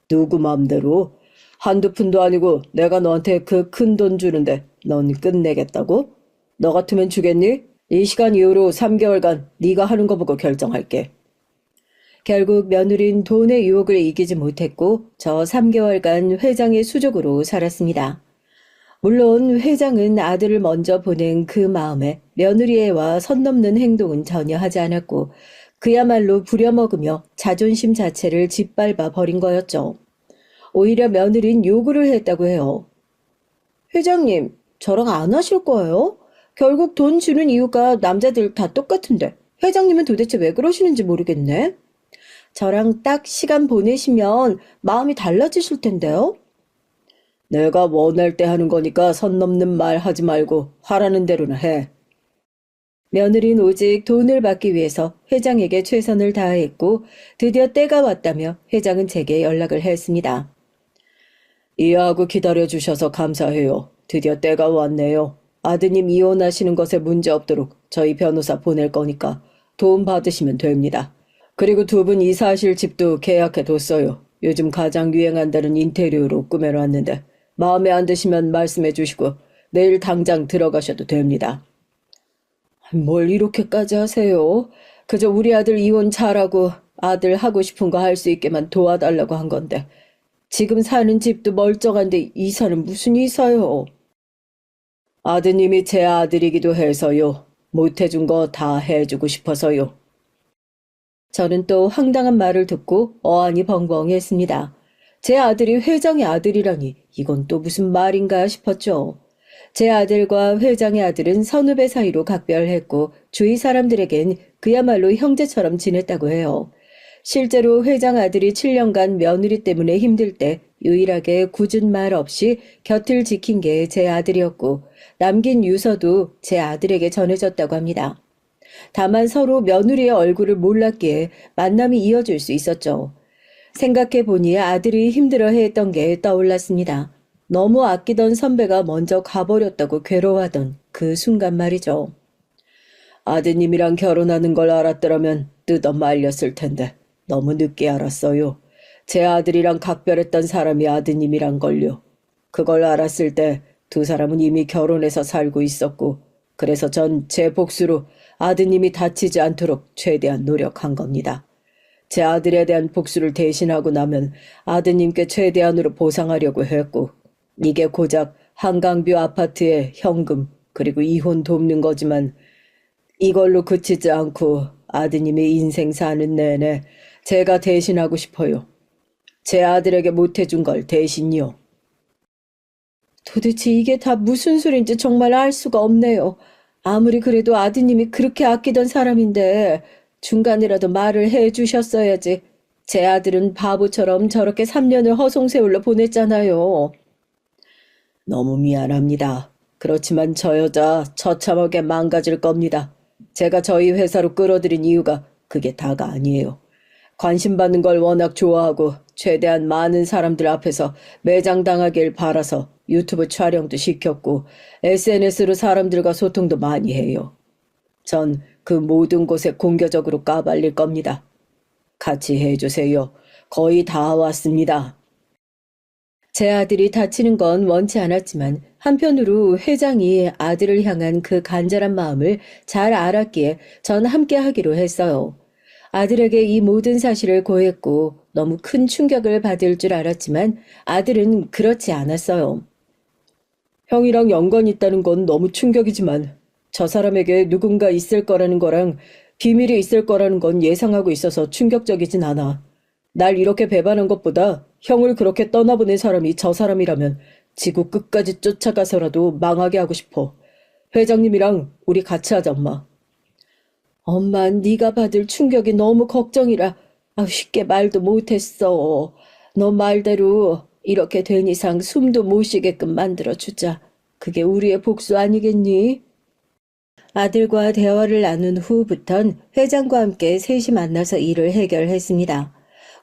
누구 맘대로? 한두 푼도 아니고 내가 너한테 그 큰 돈 주는데 넌 끝내겠다고? 너 같으면 주겠니? 이 시간 이후로 3개월간 네가 하는 거 보고 결정할게. 결국 며느린 돈의 유혹을 이기지 못했고 저 3개월간 회장의 수족으로 살았습니다. 물론 회장은 아들을 먼저 보낸 그 마음에 며느리애와 선 넘는 행동은 전혀 하지 않았고 그야말로 부려먹으며 자존심 자체를 짓밟아 버린 거였죠. 오히려 며느린 요구를 했다고 해요. 회장님, 저랑 안 하실 거예요? 결국 돈 주는 이유가 남자들 다 똑같은데 회장님은 도대체 왜 그러시는지 모르겠네. 저랑 딱 시간 보내시면 마음이 달라지실 텐데요. 내가 원할 때 하는 거니까 선 넘는 말 하지 말고 하라는 대로는 해. 며느리는 오직 돈을 받기 위해서 회장에게 최선을 다했고 드디어 때가 왔다며 회장은 제게 연락을 했습니다. 이해하고 기다려주셔서 감사해요. 드디어 때가 왔네요. 아드님 이혼하시는 것에 문제 없도록 저희 변호사 보낼 거니까 도움 받으시면 됩니다. 그리고 두 분 이사하실 집도 계약해뒀어요. 요즘 가장 유행한다는 인테리어로 꾸며놨는데 마음에 안 드시면 말씀해 주시고 내일 당장 들어가셔도 됩니다. 뭘 이렇게까지 하세요? 그저 우리 아들 이혼 잘하고 아들 하고 싶은 거 할 수 있게만 도와달라고 한 건데 지금 사는 집도 멀쩡한데 이사는 무슨 이사요? 아드님이 제 아들이기도 해서요. 못해준 거 다 해주고 싶어서요. 저는 또 황당한 말을 듣고 어안이 벙벙했습니다. 제 아들이 회장의 아들이라니 이건 또 무슨 말인가 싶었죠. 제 아들과 회장의 아들은 선후배 사이로 각별했고 주위 사람들에겐 그야말로 형제처럼 지냈다고 해요. 실제로 회장 아들이 7년간 며느리 때문에 힘들 때 유일하게 굳은 말 없이 곁을 지킨 게 제 아들이었고 남긴 유서도 제 아들에게 전해졌다고 합니다. 다만 서로 며느리의 얼굴을 몰랐기에 만남이 이어질 수 있었죠. 생각해보니 아들이 힘들어했던 게 떠올랐습니다. 너무 아끼던 선배가 먼저 가버렸다고 괴로워하던 그 순간 말이죠. 아드님이랑 결혼하는 걸 알았더라면 뜯어 말렸을 텐데 너무 늦게 알았어요. 제 아들이랑 각별했던 사람이 아드님이란 걸요. 그걸 알았을 때 두 사람은 이미 결혼해서 살고 있었고 그래서 전 제 복수로 아드님이 다치지 않도록 최대한 노력한 겁니다. 제 아들에 대한 복수를 대신하고 나면 아드님께 최대한으로 보상하려고 했고 이게 고작 한강뷰 아파트의 현금 그리고 이혼 돕는 거지만 이걸로 그치지 않고 아드님이 인생 사는 내내 제가 대신하고 싶어요. 제 아들에게 못해준 걸 대신요. 도대체 이게 다 무슨 소린지 정말 알 수가 없네요. 아무리 그래도 아드님이 그렇게 아끼던 사람인데 중간이라도 말을 해주셨어야지. 제 아들은 바보처럼 저렇게 3년을 허송세월로 보냈잖아요. 너무 미안합니다. 그렇지만 저 여자 처참하게 망가질 겁니다. 제가 저희 회사로 끌어들인 이유가 그게 다가 아니에요. 관심받는 걸 워낙 좋아하고 최대한 많은 사람들 앞에서 매장당하길 바라서 유튜브 촬영도 시켰고 SNS로 사람들과 소통도 많이 해요. 전 그 모든 곳에 공개적으로 까발릴 겁니다. 같이 해주세요. 거의 다 왔습니다. 제 아들이 다치는 건 원치 않았지만 한편으로 회장이 아들을 향한 그 간절한 마음을 잘 알았기에 전 함께 하기로 했어요. 아들에게 이 모든 사실을 고했고 너무 큰 충격을 받을 줄 알았지만 아들은 그렇지 않았어요. 형이랑 연관이 있다는 건 너무 충격이지만 저 사람에게 누군가 있을 거라는 거랑 비밀이 있을 거라는 건 예상하고 있어서 충격적이진 않아. 날 이렇게 배반한 것보다 형을 그렇게 떠나보낸 사람이 저 사람이라면 지구 끝까지 쫓아가서라도 망하게 하고 싶어. 회장님이랑 우리 같이 하자, 엄마. 엄마, 네가 받을 충격이 너무 걱정이라 쉽게 말도 못했어. 너 말대로 이렇게 된 이상 숨도 못 쉬게끔 만들어주자. 그게 우리의 복수 아니겠니? 아들과 대화를 나눈 후부턴 회장과 함께 셋이 만나서 일을 해결했습니다.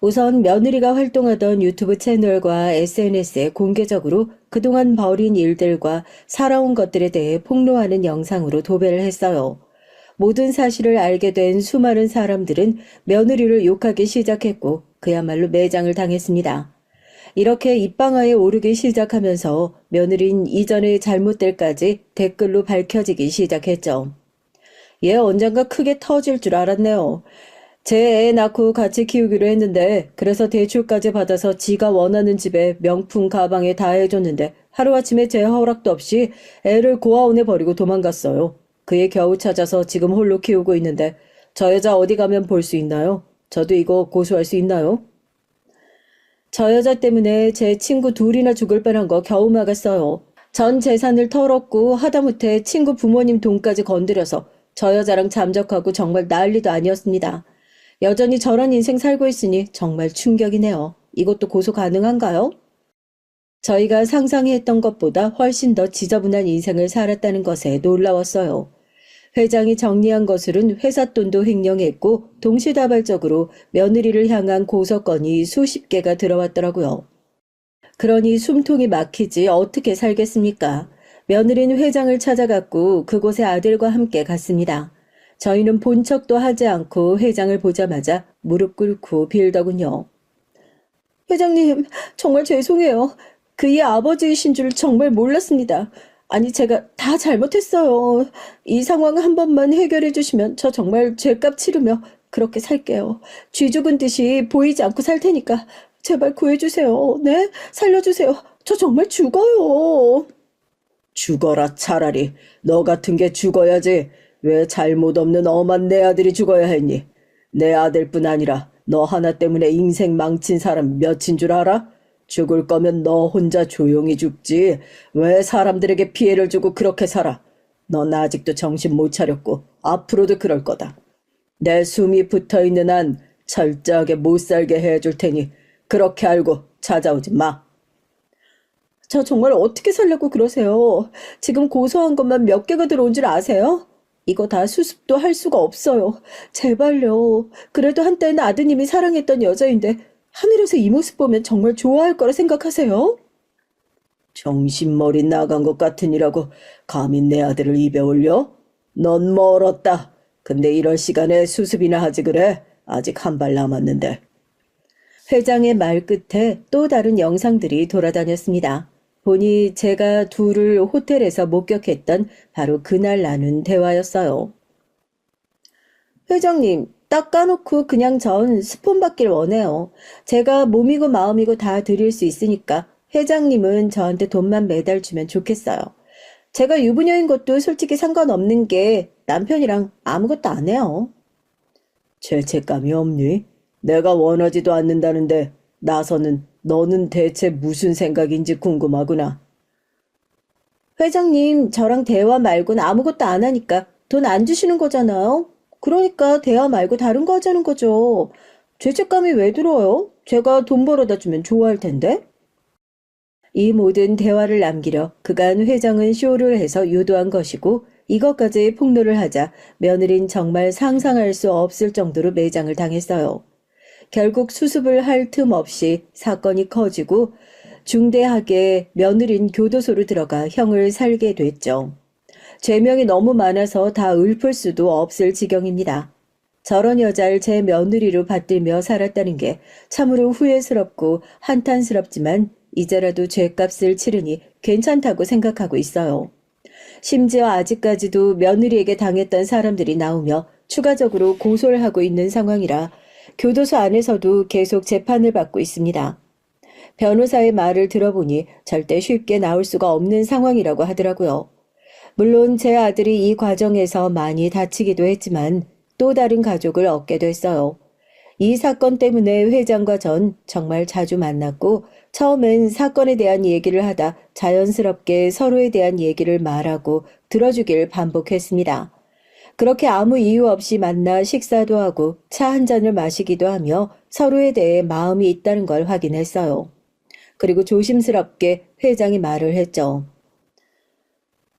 우선 며느리가 활동하던 유튜브 채널과 SNS에 공개적으로 그동안 벌인 일들과 살아온 것들에 대해 폭로하는 영상으로 도배를 했어요. 모든 사실을 알게 된 수많은 사람들은 며느리를 욕하기 시작했고 그야말로 매장을 당했습니다. 이렇게 입방아에 오르기 시작하면서 며느린 이전의 잘못들까지 댓글로 밝혀지기 시작했죠. 얘 언젠가 크게 터질 줄 알았네요. 제 애 낳고 같이 키우기로 했는데 그래서 대출까지 받아서 지가 원하는 집에 명품 가방에 다 해줬는데 하루아침에 제 허락도 없이 애를 고아원에 버리고 도망갔어요. 그 애 겨우 찾아서 지금 홀로 키우고 있는데 저 여자 어디 가면 볼 수 있나요? 저도 이거 고소할 수 있나요? 저 여자 때문에 제 친구 둘이나 죽을 뻔한 거 겨우 막았어요. 전 재산을 털었고 하다못해 친구 부모님 돈까지 건드려서 저 여자랑 잠적하고 정말 난리도 아니었습니다. 여전히 저런 인생 살고 있으니 정말 충격이네요. 이것도 고소 가능한가요? 저희가 상상했던 것보다 훨씬 더 지저분한 인생을 살았다는 것에 놀라웠어요. 회장이 정리한 것으로는 회사 돈도 횡령했고 동시다발적으로 며느리를 향한 고소건이 수십 개가 들어왔더라고요. 그러니 숨통이 막히지 어떻게 살겠습니까? 며느리는 회장을 찾아갔고 그곳에 아들과 함께 갔습니다. 저희는 본 척도 하지 않고 회장을 보자마자 무릎 꿇고 빌더군요. 회장님, 정말 죄송해요. 그의 아버지이신 줄 정말 몰랐습니다. 아니, 제가 다 잘못했어요. 이 상황 한 번만 해결해 주시면 저 정말 죄값 치르며 그렇게 살게요. 쥐 죽은 듯이 보이지 않고 살 테니까 제발 구해주세요. 네? 살려주세요. 저 정말 죽어요. 죽어라 차라리. 너 같은 게 죽어야지. 왜 잘못 없는 엄한 내 아들이 죽어야 했니? 내 아들뿐 아니라 너 하나 때문에 인생 망친 사람 몇인 줄 알아? 죽을 거면 너 혼자 조용히 죽지. 왜 사람들에게 피해를 주고 그렇게 살아? 넌 아직도 정신 못 차렸고 앞으로도 그럴 거다. 내 숨이 붙어있는 한 철저하게 못 살게 해줄 테니 그렇게 알고 찾아오지 마. 저 정말 어떻게 살려고 그러세요? 지금 고소한 것만 몇 개가 들어온 줄 아세요? 이거 다 수습도 할 수가 없어요. 제발요. 그래도 한때는 아드님이 사랑했던 여자인데 하늘에서 이 모습 보면 정말 좋아할 거라 생각하세요? 정신머리 나간 것 같으니라고 감히 내 아들을 입에 올려? 넌 멀었다. 근데 이럴 시간에 수습이나 하지 그래? 아직 한 발 남았는데. 회장의 말 끝에 또 다른 영상들이 돌아다녔습니다. 보니 제가 둘을 호텔에서 목격했던 바로 그날 나눈 대화였어요. 회장님, 딱 까놓고 그냥 전 스폰 받길 원해요. 제가 몸이고 마음이고 다 드릴 수 있으니까 회장님은 저한테 돈만 매달 주면 좋겠어요. 제가 유부녀인 것도 솔직히 상관없는 게 남편이랑 아무것도 안 해요. 죄책감이 없니? 내가 원하지도 않는다는데 나서는 너는 대체 무슨 생각인지 궁금하구나. 회장님, 저랑 대화 말고는 아무것도 안 하니까 돈 안 주시는 거잖아요. 그러니까 대화 말고 다른 거 하자는 거죠. 죄책감이 왜 들어요? 제가 돈 벌어다 주면 좋아할 텐데. 이 모든 대화를 남기려 그간 회장은 쇼를 해서 유도한 것이고 이것까지 폭로를 하자 며느린 정말 상상할 수 없을 정도로 매장을 당했어요. 결국 수습을 할 틈 없이 사건이 커지고 중대하게 며느린 교도소로 들어가 형을 살게 됐죠. 죄명이 너무 많아서 다 읊을 수도 없을 지경입니다. 저런 여자를 제 며느리로 받들며 살았다는 게 참으로 후회스럽고 한탄스럽지만 이제라도 죄값을 치르니 괜찮다고 생각하고 있어요. 심지어 아직까지도 며느리에게 당했던 사람들이 나오며 추가적으로 고소를 하고 있는 상황이라 교도소 안에서도 계속 재판을 받고 있습니다. 변호사의 말을 들어보니 절대 쉽게 나올 수가 없는 상황이라고 하더라고요. 물론 제 아들이 이 과정에서 많이 다치기도 했지만 또 다른 가족을 얻게 됐어요. 이 사건 때문에 회장과 전 정말 자주 만났고 처음엔 사건에 대한 얘기를 하다 자연스럽게 서로에 대한 얘기를 말하고 들어주길 반복했습니다. 그렇게 아무 이유 없이 만나 식사도 하고 차 한 잔을 마시기도 하며 서로에 대해 마음이 있다는 걸 확인했어요. 그리고 조심스럽게 회장이 말을 했죠.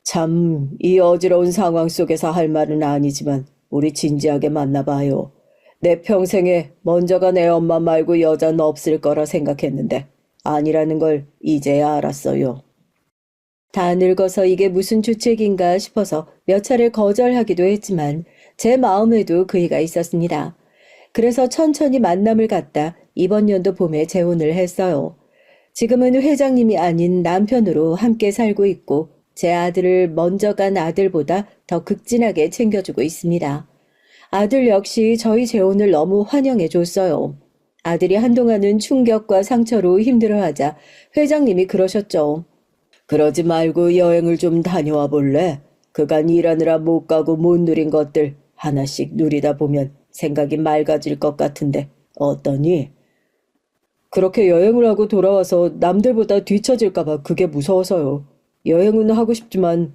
참, 이 어지러운 상황 속에서 할 말은 아니지만 우리 진지하게 만나봐요. 내 평생에 먼저가 내 엄마 말고 여자는 없을 거라 생각했는데 아니라는 걸 이제야 알았어요. 다 늙어서 이게 무슨 주책인가 싶어서 몇 차례 거절하기도 했지만 제 마음에도 그이가 있었습니다. 그래서 천천히 만남을 갖다 이번 연도 봄에 재혼을 했어요. 지금은 회장님이 아닌 남편으로 함께 살고 있고 제 아들을 먼저 간 아들보다 더 극진하게 챙겨주고 있습니다. 아들 역시 저희 재혼을 너무 환영해 줬어요. 아들이 한동안은 충격과 상처로 힘들어하자 회장님이 그러셨죠. 그러지 말고 여행을 좀 다녀와 볼래? 그간 일하느라 못 가고 못 누린 것들 하나씩 누리다 보면 생각이 맑아질 것 같은데 어떠니? 그렇게 여행을 하고 돌아와서 남들보다 뒤처질까 봐 그게 무서워서요. 여행은 하고 싶지만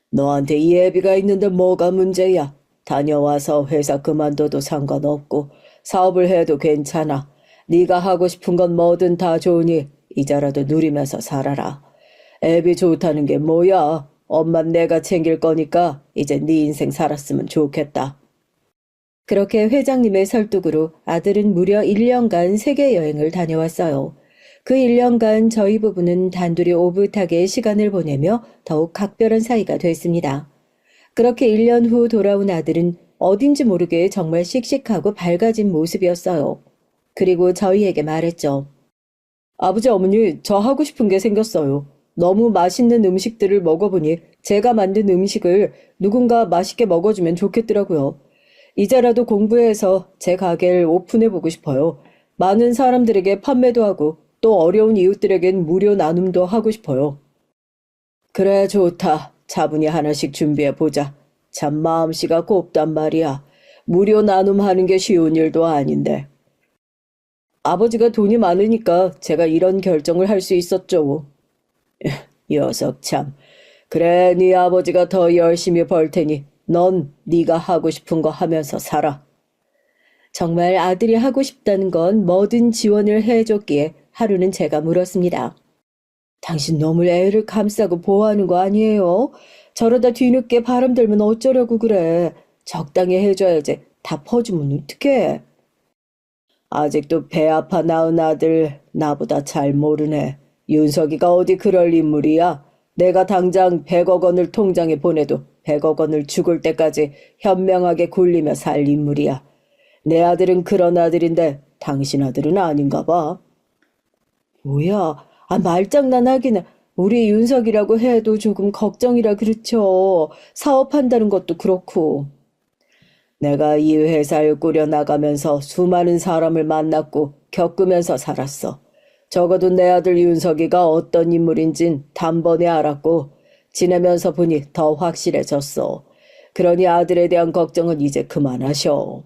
너한테 이 애비가 있는데 뭐가 문제야? 다녀와서 회사 그만둬도 상관없고 사업을 해도 괜찮아. 네가 하고 싶은 건 뭐든 다 좋으니 이자라도 누리면서 살아라. 애비 좋다는 게 뭐야? 엄만 내가 챙길 거니까 이제 네 인생 살았으면 좋겠다. 그렇게 회장님의 설득으로 아들은 무려 1년간 세계 여행을 다녀왔어요. 그 1년간 저희 부부는 단둘이 오붓하게 시간을 보내며 더욱 각별한 사이가 됐습니다. 그렇게 1년 후 돌아온 아들은 어딘지 모르게 정말 씩씩하고 밝아진 모습이었어요. 그리고 저희에게 말했죠. 아버지 어머니 저 하고 싶은 게 생겼어요. 너무 맛있는 음식들을 먹어보니 제가 만든 음식을 누군가 맛있게 먹어주면 좋겠더라고요. 이제라도 공부해서 제 가게를 오픈해보고 싶어요. 많은 사람들에게 판매도 하고 또 어려운 이웃들에겐 무료 나눔도 하고 싶어요. 그래 좋다. 차분히 하나씩 준비해보자. 참 마음씨가 곱단 말이야. 무료 나눔하는 게 쉬운 일도 아닌데. 아버지가 돈이 많으니까 제가 이런 결정을 할 수 있었죠. 녀석 참. 그래 네 아버지가 더 열심히 벌 테니 넌 네가 하고 싶은 거 하면서 살아. 정말 아들이 하고 싶다는 건 뭐든 지원을 해줬기에 하루는 제가 물었습니다. 당신 너무 애를 감싸고 보호하는 거 아니에요? 저러다 뒤늦게 바람 들면 어쩌려고 그래. 적당히 해줘야지. 다 퍼주면 어떡해. 아직도 배 아파 낳은 아들 나보다 잘 모르네. 윤석이가 어디 그럴 인물이야. 내가 당장 100억 원을 통장에 보내도 100억 원을 죽을 때까지 현명하게 굴리며 살 인물이야. 내 아들은 그런 아들인데 당신 아들은 아닌가 봐. 뭐야, 말장난하기는. 우리 윤석이라고 해도 조금 걱정이라 그렇죠. 사업한다는 것도 그렇고. 내가 이 회사를 꾸려나가면서 수많은 사람을 만났고 겪으면서 살았어. 적어도 내 아들 윤석이가 어떤 인물인진 단번에 알았고 지내면서 보니 더 확실해졌어. 그러니 아들에 대한 걱정은 이제 그만하셔.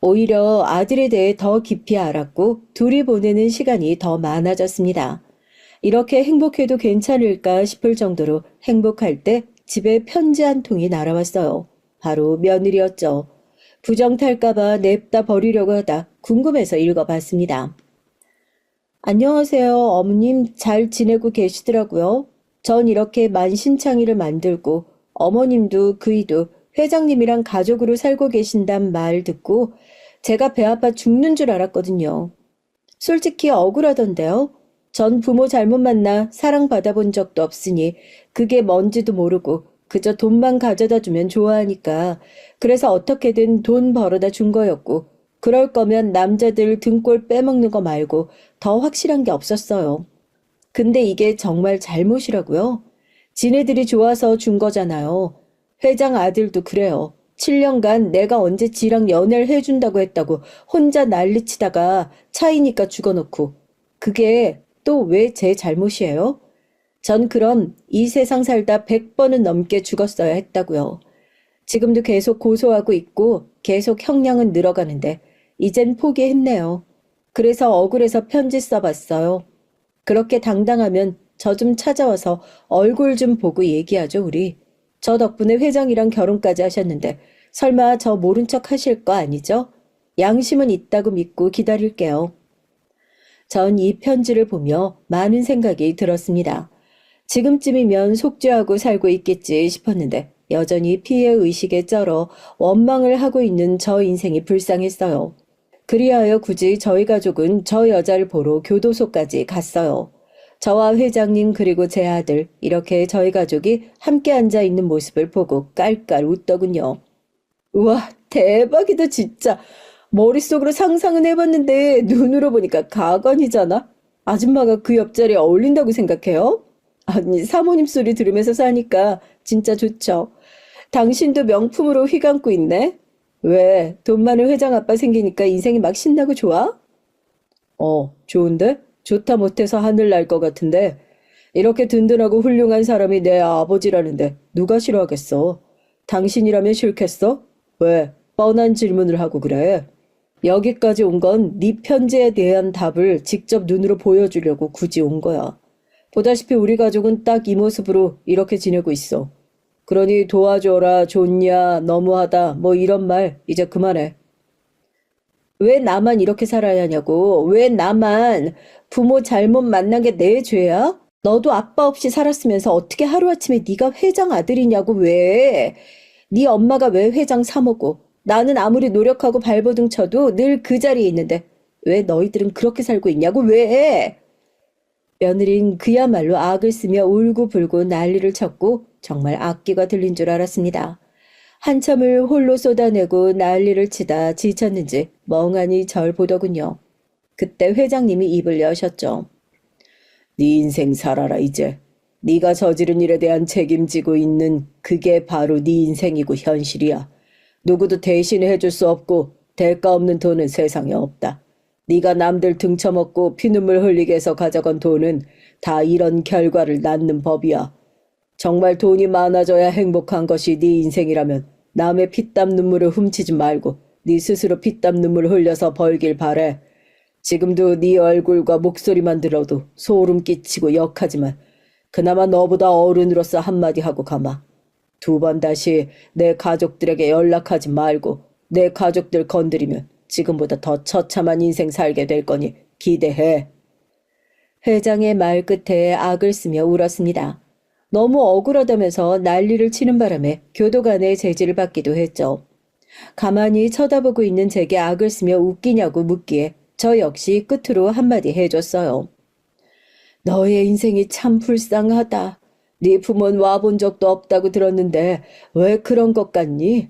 오히려 아들에 대해 더 깊이 알았고 둘이 보내는 시간이 더 많아졌습니다. 이렇게 행복해도 괜찮을까 싶을 정도로 행복할 때 집에 편지 한 통이 날아왔어요. 바로 며느리였죠. 부정 탈까봐 냅다 버리려고 하다 궁금해서 읽어봤습니다. 안녕하세요. 어머님 잘 지내고 계시더라고요. 전 이렇게 만신창이를 만들고 어머님도 그이도 회장님이랑 가족으로 살고 계신단 말 듣고 제가 배 아파 죽는 줄 알았거든요. 솔직히 억울하던데요. 전 부모 잘못 만나 사랑받아 본 적도 없으니 그게 뭔지도 모르고 그저 돈만 가져다 주면 좋아하니까 그래서 어떻게든 돈 벌어다 준 거였고 그럴 거면 남자들 등골 빼먹는 거 말고 더 확실한 게 없었어요. 근데 이게 정말 잘못이라고요? 지네들이 좋아서 준 거잖아요. 회장 아들도 그래요. 7년간 내가 언제 지랑 연애를 해준다고 했다고 혼자 난리치다가 차이니까 죽어놓고 그게 또 왜 제 잘못이에요? 전 그럼 이 세상 살다 100번은 넘게 죽었어야 했다고요. 지금도 계속 고소하고 있고 계속 형량은 늘어가는데 이젠 포기했네요. 그래서 억울해서 편지 써봤어요. 그렇게 당당하면 저 좀 찾아와서 얼굴 좀 보고 얘기하죠, 우리. 저 덕분에 회장이랑 결혼까지 하셨는데 설마 저 모른 척 하실 거 아니죠? 양심은 있다고 믿고 기다릴게요. 전 이 편지를 보며 많은 생각이 들었습니다. 지금쯤이면 속죄하고 살고 있겠지 싶었는데 여전히 피해의식에 쩔어 원망을 하고 있는 저 인생이 불쌍했어요. 그리하여 굳이 저희 가족은 저 여자를 보러 교도소까지 갔어요. 저와 회장님 그리고 제 아들 이렇게 저희 가족이 함께 앉아 있는 모습을 보고 깔깔 웃더군요. 우와 대박이다 진짜. 머릿속으로 상상은 해봤는데 눈으로 보니까 가관이잖아. 아줌마가 그 옆자리에 어울린다고 생각해요? 아니 사모님 소리 들으면서 사니까 진짜 좋죠. 당신도 명품으로 휘감고 있네. 왜? 돈 많은 회장 아빠 생기니까 인생이 막 신나고 좋아? 좋은데? 좋다 못해서 하늘 날 것 같은데. 이렇게 든든하고 훌륭한 사람이 내 아버지라는데 누가 싫어하겠어? 당신이라면 싫겠어? 왜? 뻔한 질문을 하고 그래. 여기까지 온 건 네 편지에 대한 답을 직접 눈으로 보여주려고 굳이 온 거야. 보다시피 우리 가족은 딱 이 모습으로 이렇게 지내고 있어. 그러니 도와줘라, 좋냐, 너무하다, 뭐 이런 말 이제 그만해. 왜 나만 이렇게 살아야 하냐고. 왜 나만 부모 잘못 만난 게 내 죄야? 너도 아빠 없이 살았으면서 어떻게 하루아침에 네가 회장 아들이냐고 왜? 네 엄마가 왜 회장 사모고 나는 아무리 노력하고 발버둥 쳐도 늘 그 자리에 있는데 왜 너희들은 그렇게 살고 있냐고 왜? 며느린 그야말로 악을 쓰며 울고불고 난리를 쳤고 정말 악기가 들린 줄 알았습니다. 한참을 홀로 쏟아내고 난리를 치다 지쳤는지 멍하니 절 보더군요. 그때 회장님이 입을 여셨죠. 네 인생 살아라 이제. 네가 저지른 일에 대한 책임지고 있는 그게 바로 네 인생이고 현실이야. 누구도 대신해 줄 수 없고 대가 없는 돈은 세상에 없다. 네가 남들 등쳐먹고 피눈물 흘리게 해서 가져간 돈은 다 이런 결과를 낳는 법이야. 정말 돈이 많아져야 행복한 것이 네 인생이라면 남의 피땀 눈물을 훔치지 말고 네 스스로 피땀 눈물 흘려서 벌길 바래. 지금도 네 얼굴과 목소리만 들어도 소름 끼치고 역하지만 그나마 너보다 어른으로서 한마디 하고 가마. 두 번 다시 내 가족들에게 연락하지 말고 내 가족들 건드리면 지금보다 더 처참한 인생 살게 될 거니 기대해. 회장의 말 끝에 악을 쓰며 울었습니다. 너무 억울하다면서 난리를 치는 바람에 교도관의 제지를 받기도 했죠. 가만히 쳐다보고 있는 제게 악을 쓰며 웃기냐고 묻기에 저 역시 끝으로 한마디 해줬어요. 너의 인생이 참 불쌍하다. 네 부모는 와본 적도 없다고 들었는데 왜 그런 것 같니?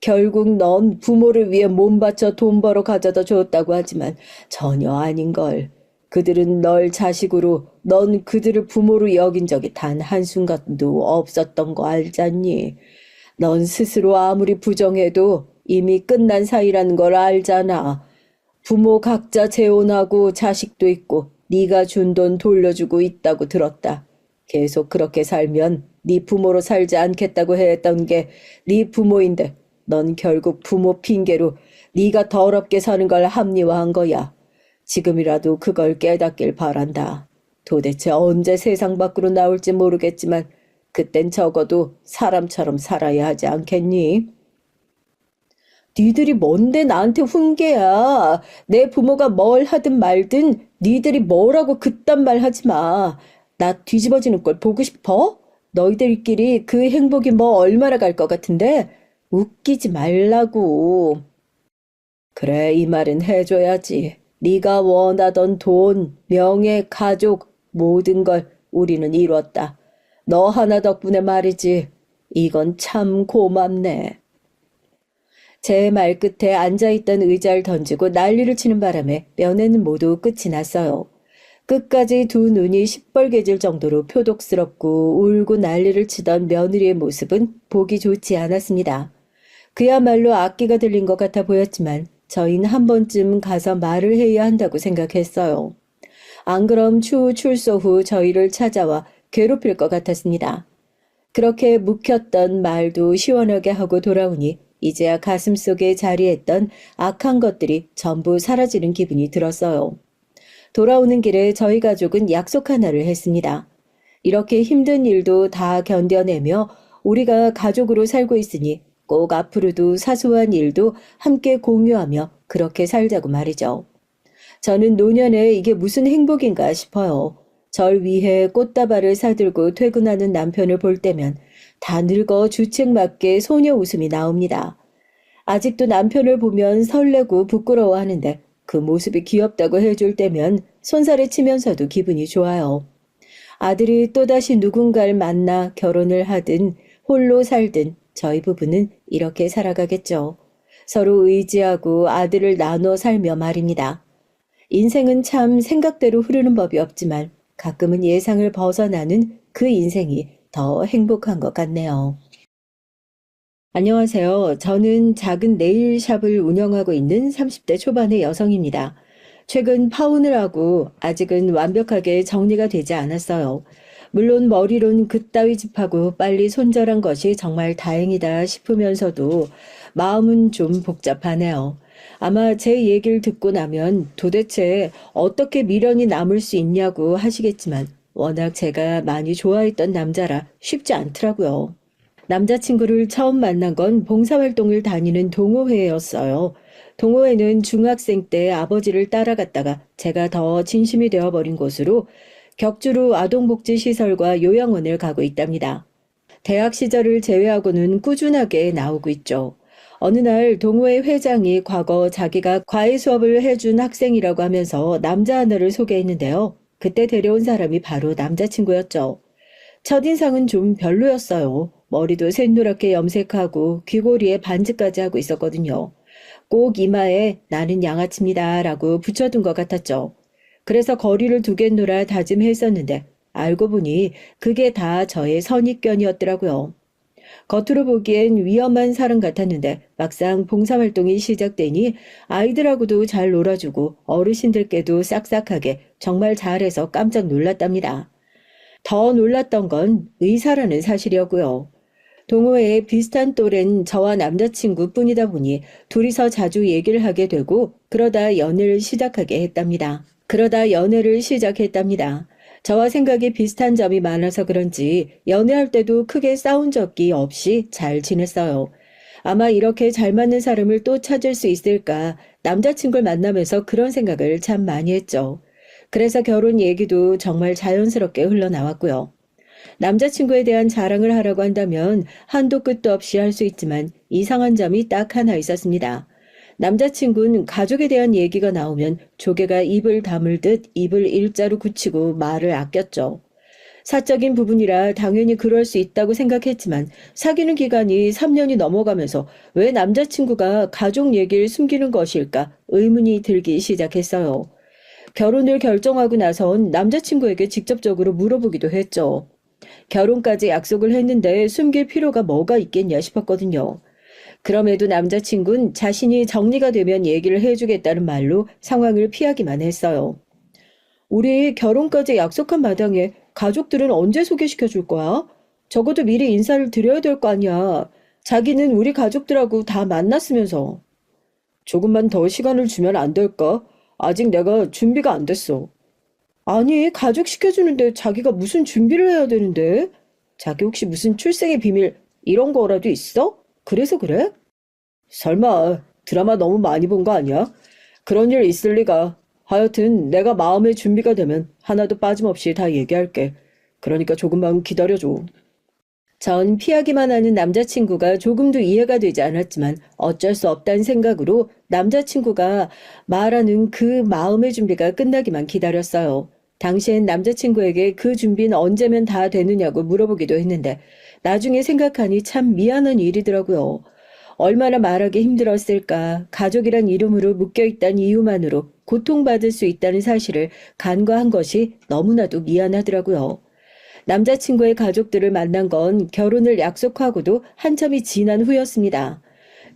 결국 넌 부모를 위해 몸 바쳐 돈 벌어 가져다 줬다고 하지만 전혀 아닌걸. 그들은 널 자식으로 넌 그들을 부모로 여긴 적이 단 한순간도 없었던 거 알잖니? 넌 스스로 아무리 부정해도 이미 끝난 사이라는 걸 알잖아. 부모 각자 재혼하고 자식도 있고 네가 준 돈 돌려주고 있다고 들었다. 계속 그렇게 살면 네 부모로 살지 않겠다고 했던 게 네 부모인데 넌 결국 부모 핑계로 네가 더럽게 사는 걸 합리화한 거야. 지금이라도 그걸 깨닫길 바란다. 도대체 언제 세상 밖으로 나올지 모르겠지만 그땐 적어도 사람처럼 살아야 하지 않겠니? 니들이 뭔데 나한테 훈계야. 내 부모가 뭘 하든 말든 니들이 뭐라고 그딴 말 하지 마. 나 뒤집어지는 걸 보고 싶어? 너희들끼리 그 행복이 뭐 얼마나 갈 것 같은데? 웃기지 말라고. 그래, 이 말은 해줘야지. 네가 원하던 돈, 명예, 가족, 모든 걸 우리는 이뤘다. 너 하나 덕분에 말이지. 이건 참 고맙네. 제 말 끝에 앉아있던 의자를 던지고 난리를 치는 바람에 면회는 모두 끝이 났어요. 끝까지 두 눈이 시뻘개질 정도로 표독스럽고 울고 난리를 치던 며느리의 모습은 보기 좋지 않았습니다. 그야말로 악기가 들린 것 같아 보였지만 저희는 한 번쯤 가서 말을 해야 한다고 생각했어요. 안 그럼 추후 출소 후 저희를 찾아와 괴롭힐 것 같았습니다. 그렇게 묵혔던 말도 시원하게 하고 돌아오니 이제야 가슴속에 자리했던 악한 것들이 전부 사라지는 기분이 들었어요. 돌아오는 길에 저희 가족은 약속 하나를 했습니다. 이렇게 힘든 일도 다 견뎌내며 우리가 가족으로 살고 있으니 꼭 앞으로도 사소한 일도 함께 공유하며 그렇게 살자고 말이죠. 저는 노년에 이게 무슨 행복인가 싶어요. 절 위해 꽃다발을 사들고 퇴근하는 남편을 볼 때면 다 늙어 주책맞게 소녀 웃음이 나옵니다. 아직도 남편을 보면 설레고 부끄러워하는데 그 모습이 귀엽다고 해줄 때면 손살에 치면서도 기분이 좋아요. 아들이 또다시 누군가를 만나 결혼을 하든 홀로 살든 저희 부부는 이렇게 살아가겠죠. 서로 의지하고 아들을 나눠 살며 말입니다. 인생은 참 생각대로 흐르는 법이 없지만 가끔은 예상을 벗어나는 그 인생이 더 행복한 것 같네요. 안녕하세요. 저는 작은 네일샵을 운영하고 있는 30대 초반의 여성입니다. 최근 파혼을 하고 아직은 완벽하게 정리가 되지 않았어요. 물론 머리론 그따위 짚하고 빨리 손절한 것이 정말 다행이다 싶으면서도 마음은 좀 복잡하네요. 아마 제 얘기를 듣고 나면 도대체 어떻게 미련이 남을 수 있냐고 하시겠지만 워낙 제가 많이 좋아했던 남자라 쉽지 않더라고요. 남자친구를 처음 만난 건 봉사활동을 다니는 동호회였어요. 동호회는 중학생 때 아버지를 따라갔다가 제가 더 진심이 되어버린 곳으로 격주로 아동복지시설과 요양원을 가고 있답니다. 대학 시절을 제외하고는 꾸준하게 나오고 있죠. 어느 날 동호회 회장이 과거 자기가 과외 수업을 해준 학생이라고 하면서 남자 하나를 소개했는데요. 그때 데려온 사람이 바로 남자친구였죠. 첫인상은 좀 별로였어요. 머리도 샛노랗게 염색하고 귀고리에 반지까지 하고 있었거든요. 꼭 이마에 나는 양아치입니다 라고 붙여둔 것 같았죠. 그래서 거리를 두겠노라 다짐했었는데 알고 보니 그게 다 저의 선입견이었더라고요. 겉으로 보기엔 위험한 사람 같았는데 막상 봉사활동이 시작되니 아이들하고도 잘 놀아주고 어르신들께도 싹싹하게 정말 잘해서 깜짝 놀랐답니다. 더 놀랐던 건 의사라는 사실이었고요. 동호회에 비슷한 또래는 저와 남자친구 뿐이다 보니 둘이서 자주 얘기를 하게 되고 그러다 연애를 시작했답니다. 저와 생각이 비슷한 점이 많아서 그런지 연애할 때도 크게 싸운 적이 없이 잘 지냈어요. 아마 이렇게 잘 맞는 사람을 또 찾을 수 있을까 남자친구를 만나면서 그런 생각을 참 많이 했죠. 그래서 결혼 얘기도 정말 자연스럽게 흘러나왔고요. 남자친구에 대한 자랑을 하라고 한다면 한도 끝도 없이 할 수 있지만 이상한 점이 딱 하나 있었습니다. 남자친구는 가족에 대한 얘기가 나오면 조개가 입을 다물듯 입을 일자로 굳히고 말을 아꼈죠. 사적인 부분이라 당연히 그럴 수 있다고 생각했지만 사귀는 기간이 3년이 넘어가면서 왜 남자친구가 가족 얘기를 숨기는 것일까 의문이 들기 시작했어요. 결혼을 결정하고 나선 남자친구에게 직접적으로 물어보기도 했죠. 결혼까지 약속을 했는데 숨길 필요가 뭐가 있겠냐 싶었거든요. 그럼에도 남자친구는 자신이 정리가 되면 얘기를 해주겠다는 말로 상황을 피하기만 했어요. 우리 결혼까지 약속한 마당에 가족들은 언제 소개시켜 줄 거야? 적어도 미리 인사를 드려야 될 거 아니야. 자기는 우리 가족들하고 다 만났으면서. 조금만 더 시간을 주면 안 될까? 아직 내가 준비가 안 됐어. 아니, 가족 시켜주는데 자기가 무슨 준비를 해야 되는데? 자기 혹시 무슨 출생의 비밀 이런 거라도 있어? 그래서 그래? 설마 드라마 너무 많이 본 거 아니야? 그런 일 있을 리가. 하여튼 내가 마음의 준비가 되면 하나도 빠짐없이 다 얘기할게. 그러니까 조금만 기다려줘. 전 피하기만 하는 남자친구가 조금도 이해가 되지 않았지만 어쩔 수 없다는 생각으로 남자친구가 말하는 그 마음의 준비가 끝나기만 기다렸어요. 당시엔 남자친구에게 그 준비는 언제면 다 되느냐고 물어보기도 했는데 나중에 생각하니 참 미안한 일이더라고요. 얼마나 말하기 힘들었을까. 가족이란 이름으로 묶여있다는 이유만으로 고통받을 수 있다는 사실을 간과한 것이 너무나도 미안하더라고요. 남자친구의 가족들을 만난 건 결혼을 약속하고도 한참이 지난 후였습니다.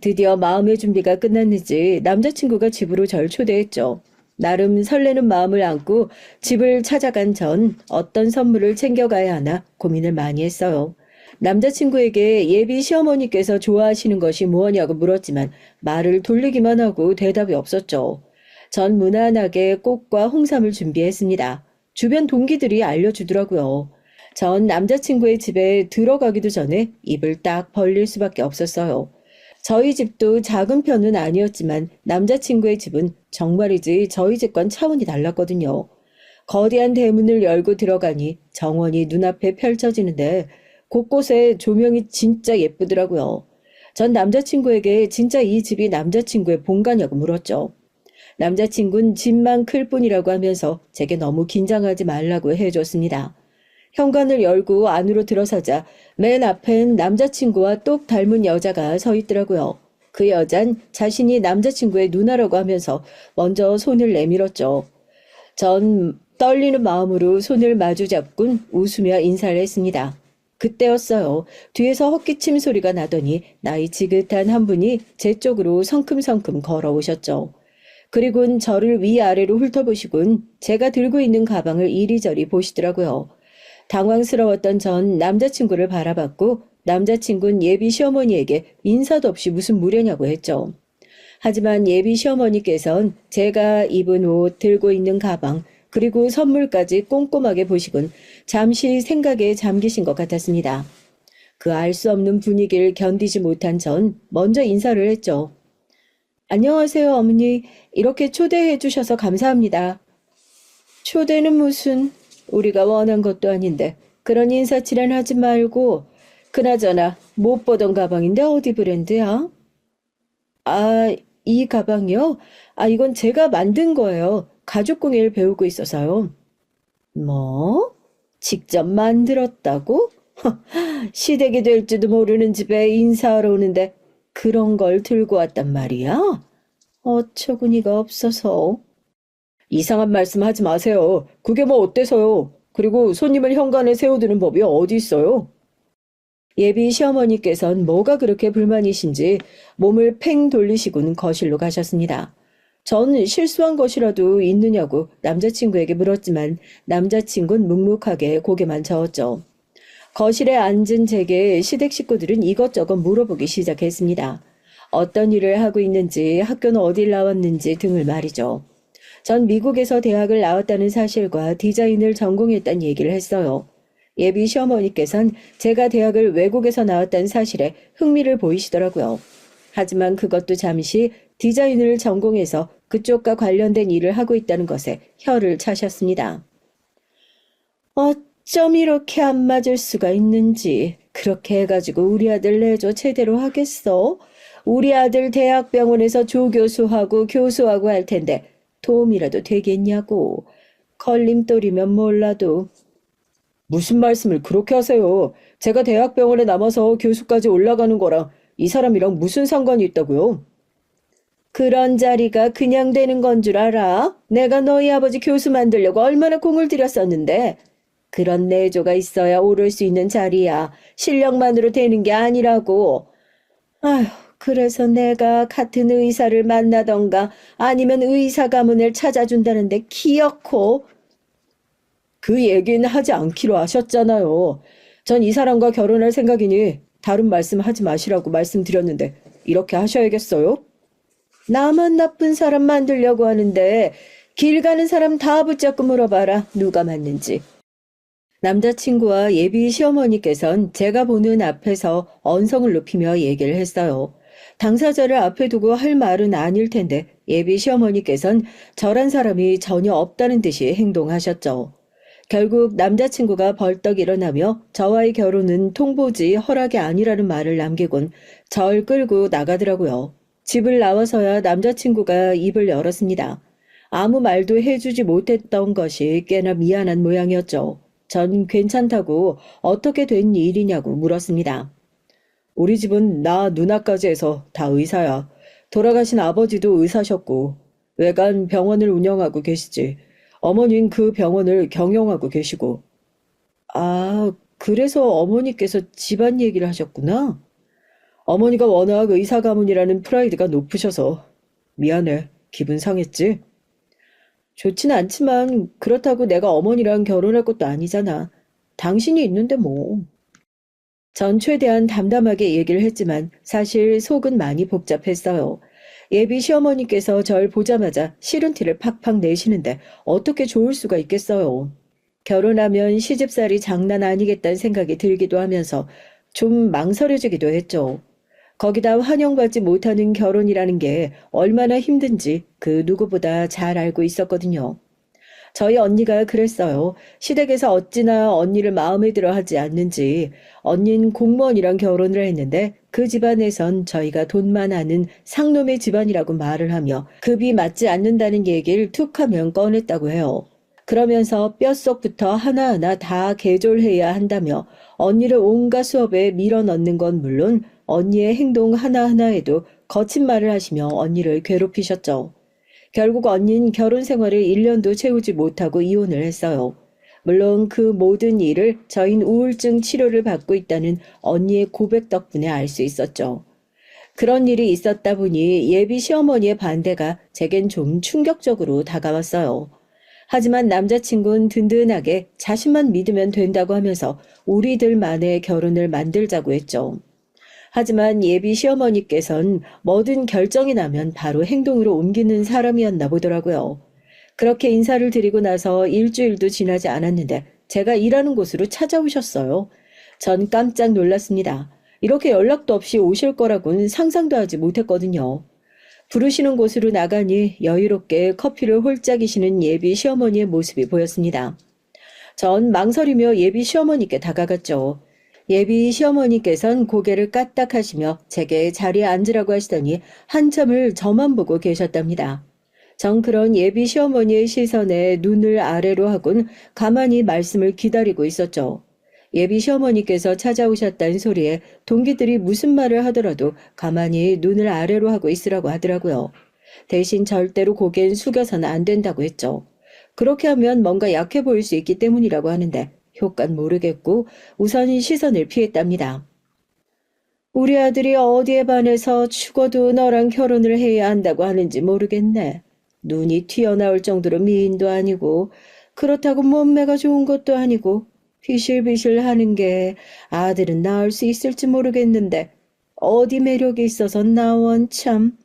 드디어 마음의 준비가 끝났는지 남자친구가 집으로 절 초대했죠. 나름 설레는 마음을 안고 집을 찾아간 전 어떤 선물을 챙겨가야 하나 고민을 많이 했어요. 남자친구에게 예비 시어머니께서 좋아하시는 것이 무엇냐고 물었지만 말을 돌리기만 하고 대답이 없었죠. 전 무난하게 꽃과 홍삼을 준비했습니다. 주변 동기들이 알려주더라고요. 전 남자친구의 집에 들어가기도 전에 입을 딱 벌릴 수밖에 없었어요. 저희 집도 작은 편은 아니었지만 남자친구의 집은 정말이지 저희 집과는 차원이 달랐거든요. 거대한 대문을 열고 들어가니 정원이 눈앞에 펼쳐지는데 곳곳에 조명이 진짜 예쁘더라고요. 전 남자친구에게 진짜 이 집이 남자친구의 본가냐고 물었죠. 남자친구는 집만 클 뿐이라고 하면서 제게 너무 긴장하지 말라고 해줬습니다. 현관을 열고 안으로 들어서자 맨 앞엔 남자친구와 똑 닮은 여자가 서 있더라고요. 그 여잔 자신이 남자친구의 누나라고 하면서 먼저 손을 내밀었죠. 전 떨리는 마음으로 손을 마주잡곤 웃으며 인사를 했습니다. 그때였어요. 뒤에서 헛기침 소리가 나더니 나이 지긋한 한 분이 제 쪽으로 성큼성큼 걸어오셨죠. 그리곤 저를 위아래로 훑어보시곤 제가 들고 있는 가방을 이리저리 보시더라고요. 당황스러웠던 전 남자친구를 바라봤고 남자친구는 예비 시어머니에게 인사도 없이 무슨 무례냐고 했죠. 하지만 예비 시어머니께선 제가 입은 옷, 들고 있는 가방, 그리고 선물까지 꼼꼼하게 보시곤 잠시 생각에 잠기신 것 같았습니다. 그 알 수 없는 분위기를 견디지 못한 전 먼저 인사를 했죠. 안녕하세요, 어머니. 이렇게 초대해 주셔서 감사합니다. 초대는 무슨, 우리가 원한 것도 아닌데 그런 인사치레 하지 말고. 그나저나 못 보던 가방인데 어디 브랜드야? 아, 이 가방이요? 아, 이건 제가 만든 거예요. 가죽 공예를 배우고 있어서요. 뭐? 직접 만들었다고? 시댁이 될지도 모르는 집에 인사하러 오는데 그런 걸 들고 왔단 말이야? 어처구니가 없어서. 이상한 말씀 하지 마세요. 그게 뭐 어때서요? 그리고 손님을 현관에 세워두는 법이 어디 있어요? 예비 시어머니께선 뭐가 그렇게 불만이신지 몸을 팽 돌리시곤 거실로 가셨습니다. 전 실수한 것이라도 있느냐고 남자친구에게 물었지만 남자친구는 묵묵하게 고개만 저었죠. 거실에 앉은 제게 시댁 식구들은 이것저것 물어보기 시작했습니다. 어떤 일을 하고 있는지, 학교는 어딜 나왔는지 등을 말이죠. 전 미국에서 대학을 나왔다는 사실과 디자인을 전공했다는 얘기를 했어요. 예비 시어머니께선 제가 대학을 외국에서 나왔다는 사실에 흥미를 보이시더라고요. 하지만 그것도 잠시 디자인을 전공해서 그쪽과 관련된 일을 하고 있다는 것에 혀를 차셨습니다. 어쩜 이렇게 안 맞을 수가 있는지. 그렇게 해가지고 우리 아들 내조 제대로 하겠어? 우리 아들 대학병원에서 조교수하고 교수하고 할 텐데 도움이라도 되겠냐고. 걸림돌이면 몰라도. 무슨 말씀을 그렇게 하세요? 제가 대학병원에 남아서 교수까지 올라가는 거랑 이 사람이랑 무슨 상관이 있다고요? 그런 자리가 그냥 되는 건 줄 알아? 내가 너희 아버지 교수 만들려고 얼마나 공을 들였었는데. 그런 내조가 있어야 오를 수 있는 자리야. 실력만으로 되는 게 아니라고. 아휴, 그래서 내가 같은 의사를 만나던가 아니면 의사 가문을 찾아준다는데 기어코. 그 얘기는 하지 않기로 하셨잖아요. 전 이 사람과 결혼할 생각이니 다른 말씀 하지 마시라고 말씀드렸는데 이렇게 하셔야겠어요? 나만 나쁜 사람 만들려고 하는데 길 가는 사람 다 붙잡고 물어봐라. 누가 맞는지. 남자친구와 예비 시어머니께선 제가 보는 앞에서 언성을 높이며 얘기를 했어요. 당사자를 앞에 두고 할 말은 아닐 텐데 예비 시어머니께선 저란 사람이 전혀 없다는 듯이 행동하셨죠. 결국 남자친구가 벌떡 일어나며 저와의 결혼은 통보지 허락이 아니라는 말을 남기곤 절 끌고 나가더라고요. 집을 나와서야 남자친구가 입을 열었습니다. 아무 말도 해주지 못했던 것이 꽤나 미안한 모양이었죠. 전 괜찮다고 어떻게 된 일이냐고 물었습니다. 우리 집은 나 누나까지 해서 다 의사야. 돌아가신 아버지도 의사셨고 외간 병원을 운영하고 계시지. 어머니는 그 병원을 경영하고 계시고. 아, 그래서 어머니께서 집안 얘기를 하셨구나. 어머니가 워낙 의사 가문이라는 프라이드가 높으셔서. 미안해. 기분 상했지? 좋진 않지만 그렇다고 내가 어머니랑 결혼할 것도 아니잖아. 당신이 있는데 뭐. 전 최대한 담담하게 얘기를 했지만 사실 속은 많이 복잡했어요. 예비 시어머니께서 절 보자마자 싫은 티를 팍팍 내시는데 어떻게 좋을 수가 있겠어요. 결혼하면 시집살이 장난 아니겠다는 생각이 들기도 하면서 좀 망설여지기도 했죠. 거기다 환영받지 못하는 결혼이라는 게 얼마나 힘든지 그 누구보다 잘 알고 있었거든요. 저희 언니가 그랬어요. 시댁에서 어찌나 언니를 마음에 들어 하지 않는지 언니는 공무원이랑 결혼을 했는데 그 집안에선 저희가 돈만 아는 상놈의 집안이라고 말을 하며 급이 맞지 않는다는 얘기를 툭 하면 꺼냈다고 해요. 그러면서 뼛속부터 하나하나 다 개졸해야 한다며 언니를 온갖 수업에 밀어넣는 건 물론 언니의 행동 하나하나에도 거친 말을 하시며 언니를 괴롭히셨죠. 결국 언니는 결혼 생활을 1년도 채우지 못하고 이혼을 했어요. 물론 그 모든 일을 저흰 우울증 치료를 받고 있다는 언니의 고백 덕분에 알 수 있었죠. 그런 일이 있었다 보니 예비 시어머니의 반대가 제겐 좀 충격적으로 다가왔어요. 하지만 남자친구는 든든하게 자신만 믿으면 된다고 하면서 우리들만의 결혼을 만들자고 했죠. 하지만 예비 시어머니께선 뭐든 결정이 나면 바로 행동으로 옮기는 사람이었나 보더라고요. 그렇게 인사를 드리고 나서 일주일도 지나지 않았는데 제가 일하는 곳으로 찾아오셨어요. 전 깜짝 놀랐습니다. 이렇게 연락도 없이 오실 거라고는 상상도 하지 못했거든요. 부르시는 곳으로 나가니 여유롭게 커피를 홀짝이시는 예비 시어머니의 모습이 보였습니다. 전 망설이며 예비 시어머니께 다가갔죠. 예비 시어머니께선 고개를 까딱하시며 제게 자리에 앉으라고 하시더니 한참을 저만 보고 계셨답니다. 전 그런 예비 시어머니의 시선에 눈을 아래로 하곤 가만히 말씀을 기다리고 있었죠. 예비 시어머니께서 찾아오셨다는 소리에 동기들이 무슨 말을 하더라도 가만히 눈을 아래로 하고 있으라고 하더라고요. 대신 절대로 고개는 숙여서는 안 된다고 했죠. 그렇게 하면 뭔가 약해 보일 수 있기 때문이라고 하는데 효과는 모르겠고 우선 시선을 피했답니다. 우리 아들이 어디에 반해서 죽어도 너랑 결혼을 해야 한다고 하는지 모르겠네. 눈이 튀어나올 정도로 미인도 아니고 그렇다고 몸매가 좋은 것도 아니고 비실비실 하는 게 아들은 낳을 수 있을지 모르겠는데 어디 매력이 있어서 나원 참.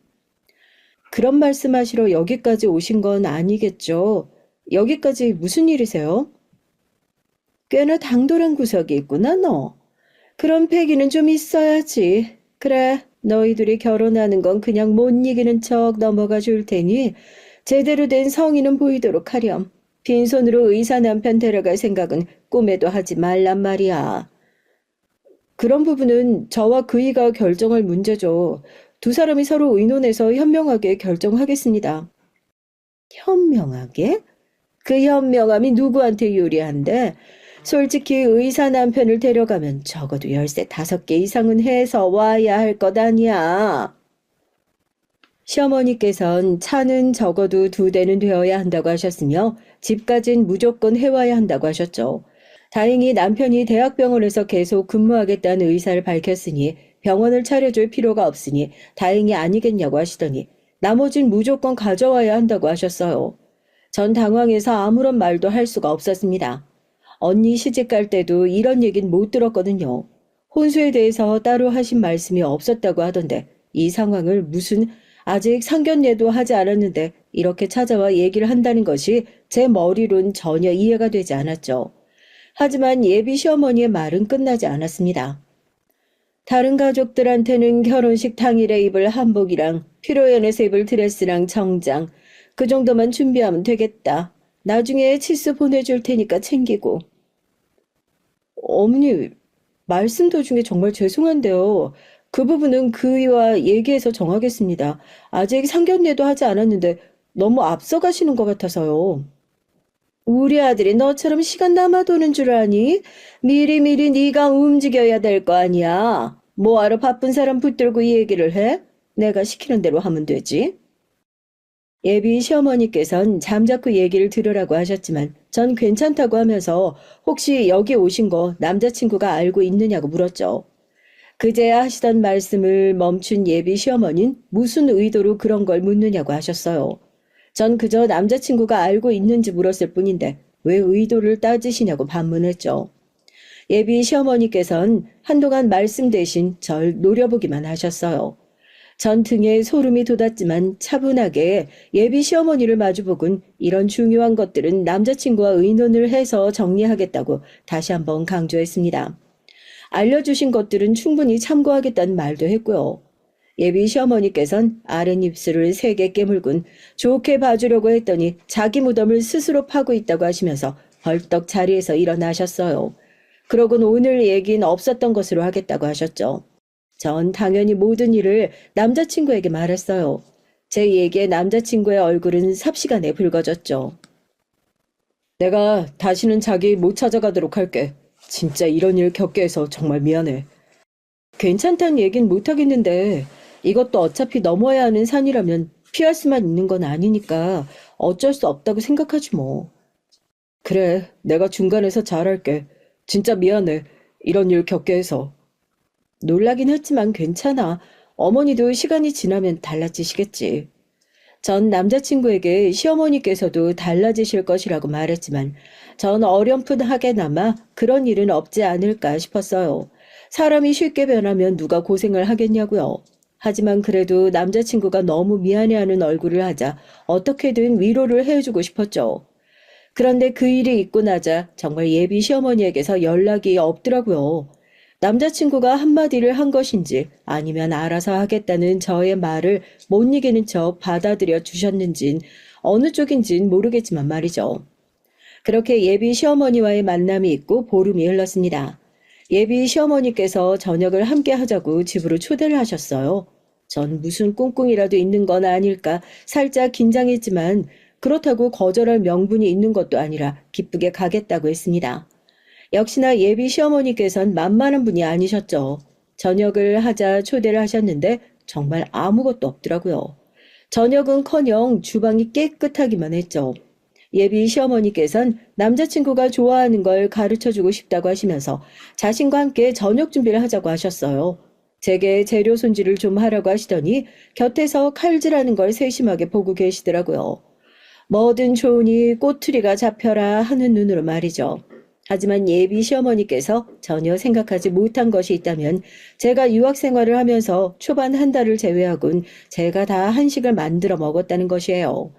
그런 말씀하시러 여기까지 오신 건 아니겠죠? 여기까지 무슨 일이세요? 꽤나 당돌한 구석이 있구나 너. 그런 패기는 좀 있어야지. 그래, 너희들이 결혼하는 건 그냥 못 이기는 척 넘어가 줄 테니 제대로 된 성의는 보이도록 하렴. 빈손으로 의사 남편 데려갈 생각은 꿈에도 하지 말란 말이야. 그런 부분은 저와 그이가 결정할 문제죠. 두 사람이 서로 의논해서 현명하게 결정하겠습니다. 현명하게? 그 현명함이 누구한테 유리한데? 솔직히 의사 남편을 데려가면 적어도 13, 5개 이상은 해서 와야 할 것 아니야. 시어머니께선 차는 적어도 2대는 되어야 한다고 하셨으며 집까진 무조건 해와야 한다고 하셨죠. 다행히 남편이 대학병원에서 계속 근무하겠다는 의사를 밝혔으니 병원을 차려줄 필요가 없으니 다행이 아니겠냐고 하시더니 나머진 무조건 가져와야 한다고 하셨어요. 전 당황해서 아무런 말도 할 수가 없었습니다. 언니 시집갈 때도 이런 얘긴 못 들었거든요. 혼수에 대해서 따로 하신 말씀이 없었다고 하던데 이 상황을 무슨 아직 상견례도 하지 않았는데 이렇게 찾아와 얘기를 한다는 것이 제 머리론 전혀 이해가 되지 않았죠. 하지만 예비 시어머니의 말은 끝나지 않았습니다. 다른 가족들한테는 결혼식 당일에 입을 한복이랑 피로연에서 입을 드레스랑 정장 그 정도만 준비하면 되겠다. 나중에 치수 보내줄 테니까 챙기고. 어머니, 말씀 도중에 정말 죄송한데요. 그 부분은 그이와 얘기해서 정하겠습니다. 아직 상견례도 하지 않았는데 너무 앞서가시는 것 같아서요. 우리 아들이 너처럼 시간 남아도는 줄 아니? 미리미리 네가 움직여야 될 거 아니야. 뭐하러 바쁜 사람 붙들고 이 얘기를 해? 내가 시키는 대로 하면 되지. 예비 시어머니께선 잠자코 얘기를 들으라고 하셨지만 전 괜찮다고 하면서 혹시 여기 오신 거 남자친구가 알고 있느냐고 물었죠. 그제야 하시던 말씀을 멈춘 예비 시어머니는 무슨 의도로 그런 걸 묻느냐고 하셨어요. 전 그저 남자친구가 알고 있는지 물었을 뿐인데 왜 의도를 따지시냐고 반문했죠. 예비 시어머니께선 한동안 말씀 대신 절 노려보기만 하셨어요. 전 등에 소름이 돋았지만 차분하게 예비 시어머니를 마주보곤 이런 중요한 것들은 남자친구와 의논을 해서 정리하겠다고 다시 한번 강조했습니다. 알려주신 것들은 충분히 참고하겠다는 말도 했고요. 예비 시어머니께선 아랫입술을 세게 깨물곤 좋게 봐주려고 했더니 자기 무덤을 스스로 파고 있다고 하시면서 벌떡 자리에서 일어나셨어요. 그러곤 오늘 얘기는 없었던 것으로 하겠다고 하셨죠. 전 당연히 모든 일을 남자친구에게 말했어요. 제 얘기에 남자친구의 얼굴은 삽시간에 붉어졌죠. 내가 다시는 자기 못 찾아가도록 할게. 진짜 이런 일 겪게 해서 정말 미안해. 괜찮다는 얘긴 못하겠는데 이것도 어차피 넘어야 하는 산이라면 피할 수만 있는 건 아니니까 어쩔 수 없다고 생각하지 뭐. 그래, 내가 중간에서 잘할게. 진짜 미안해. 이런 일 겪게 해서. 놀라긴 했지만 괜찮아. 어머니도 시간이 지나면 달라지시겠지. 전 남자친구에게 시어머니께서도 달라지실 것이라고 말했지만 전 어렴풋하게나마 그런 일은 없지 않을까 싶었어요. 사람이 쉽게 변하면 누가 고생을 하겠냐고요. 하지만 그래도 남자친구가 너무 미안해하는 얼굴을 하자 어떻게든 위로를 해주고 싶었죠. 그런데 그 일이 있고 나자 정말 예비 시어머니에게서 연락이 없더라고요. 남자친구가 한마디를 한 것인지 아니면 알아서 하겠다는 저의 말을 못 이기는 척 받아들여 주셨는진 어느 쪽인진 모르겠지만 말이죠. 그렇게 예비 시어머니와의 만남이 있고 보름이 흘렀습니다. 예비 시어머니께서 저녁을 함께 하자고 집으로 초대를 하셨어요. 전 무슨 꿍꿍이라도 있는 건 아닐까 살짝 긴장했지만 그렇다고 거절할 명분이 있는 것도 아니라 기쁘게 가겠다고 했습니다. 역시나 예비 시어머니께선 만만한 분이 아니셨죠. 저녁을 하자 초대를 하셨는데 정말 아무것도 없더라고요. 저녁은커녕 주방이 깨끗하기만 했죠. 예비 시어머니께선 남자친구가 좋아하는 걸 가르쳐주고 싶다고 하시면서 자신과 함께 저녁 준비를 하자고 하셨어요. 제게 재료 손질을 좀 하라고 하시더니 곁에서 칼질하는 걸 세심하게 보고 계시더라고요. 뭐든 좋으니 꼬투리가 잡혀라 하는 눈으로 말이죠. 하지만 예비 시어머니께서 전혀 생각하지 못한 것이 있다면 제가 유학 생활을 하면서 초반 한 달을 제외하곤 제가 다 한식을 만들어 먹었다는 것이에요.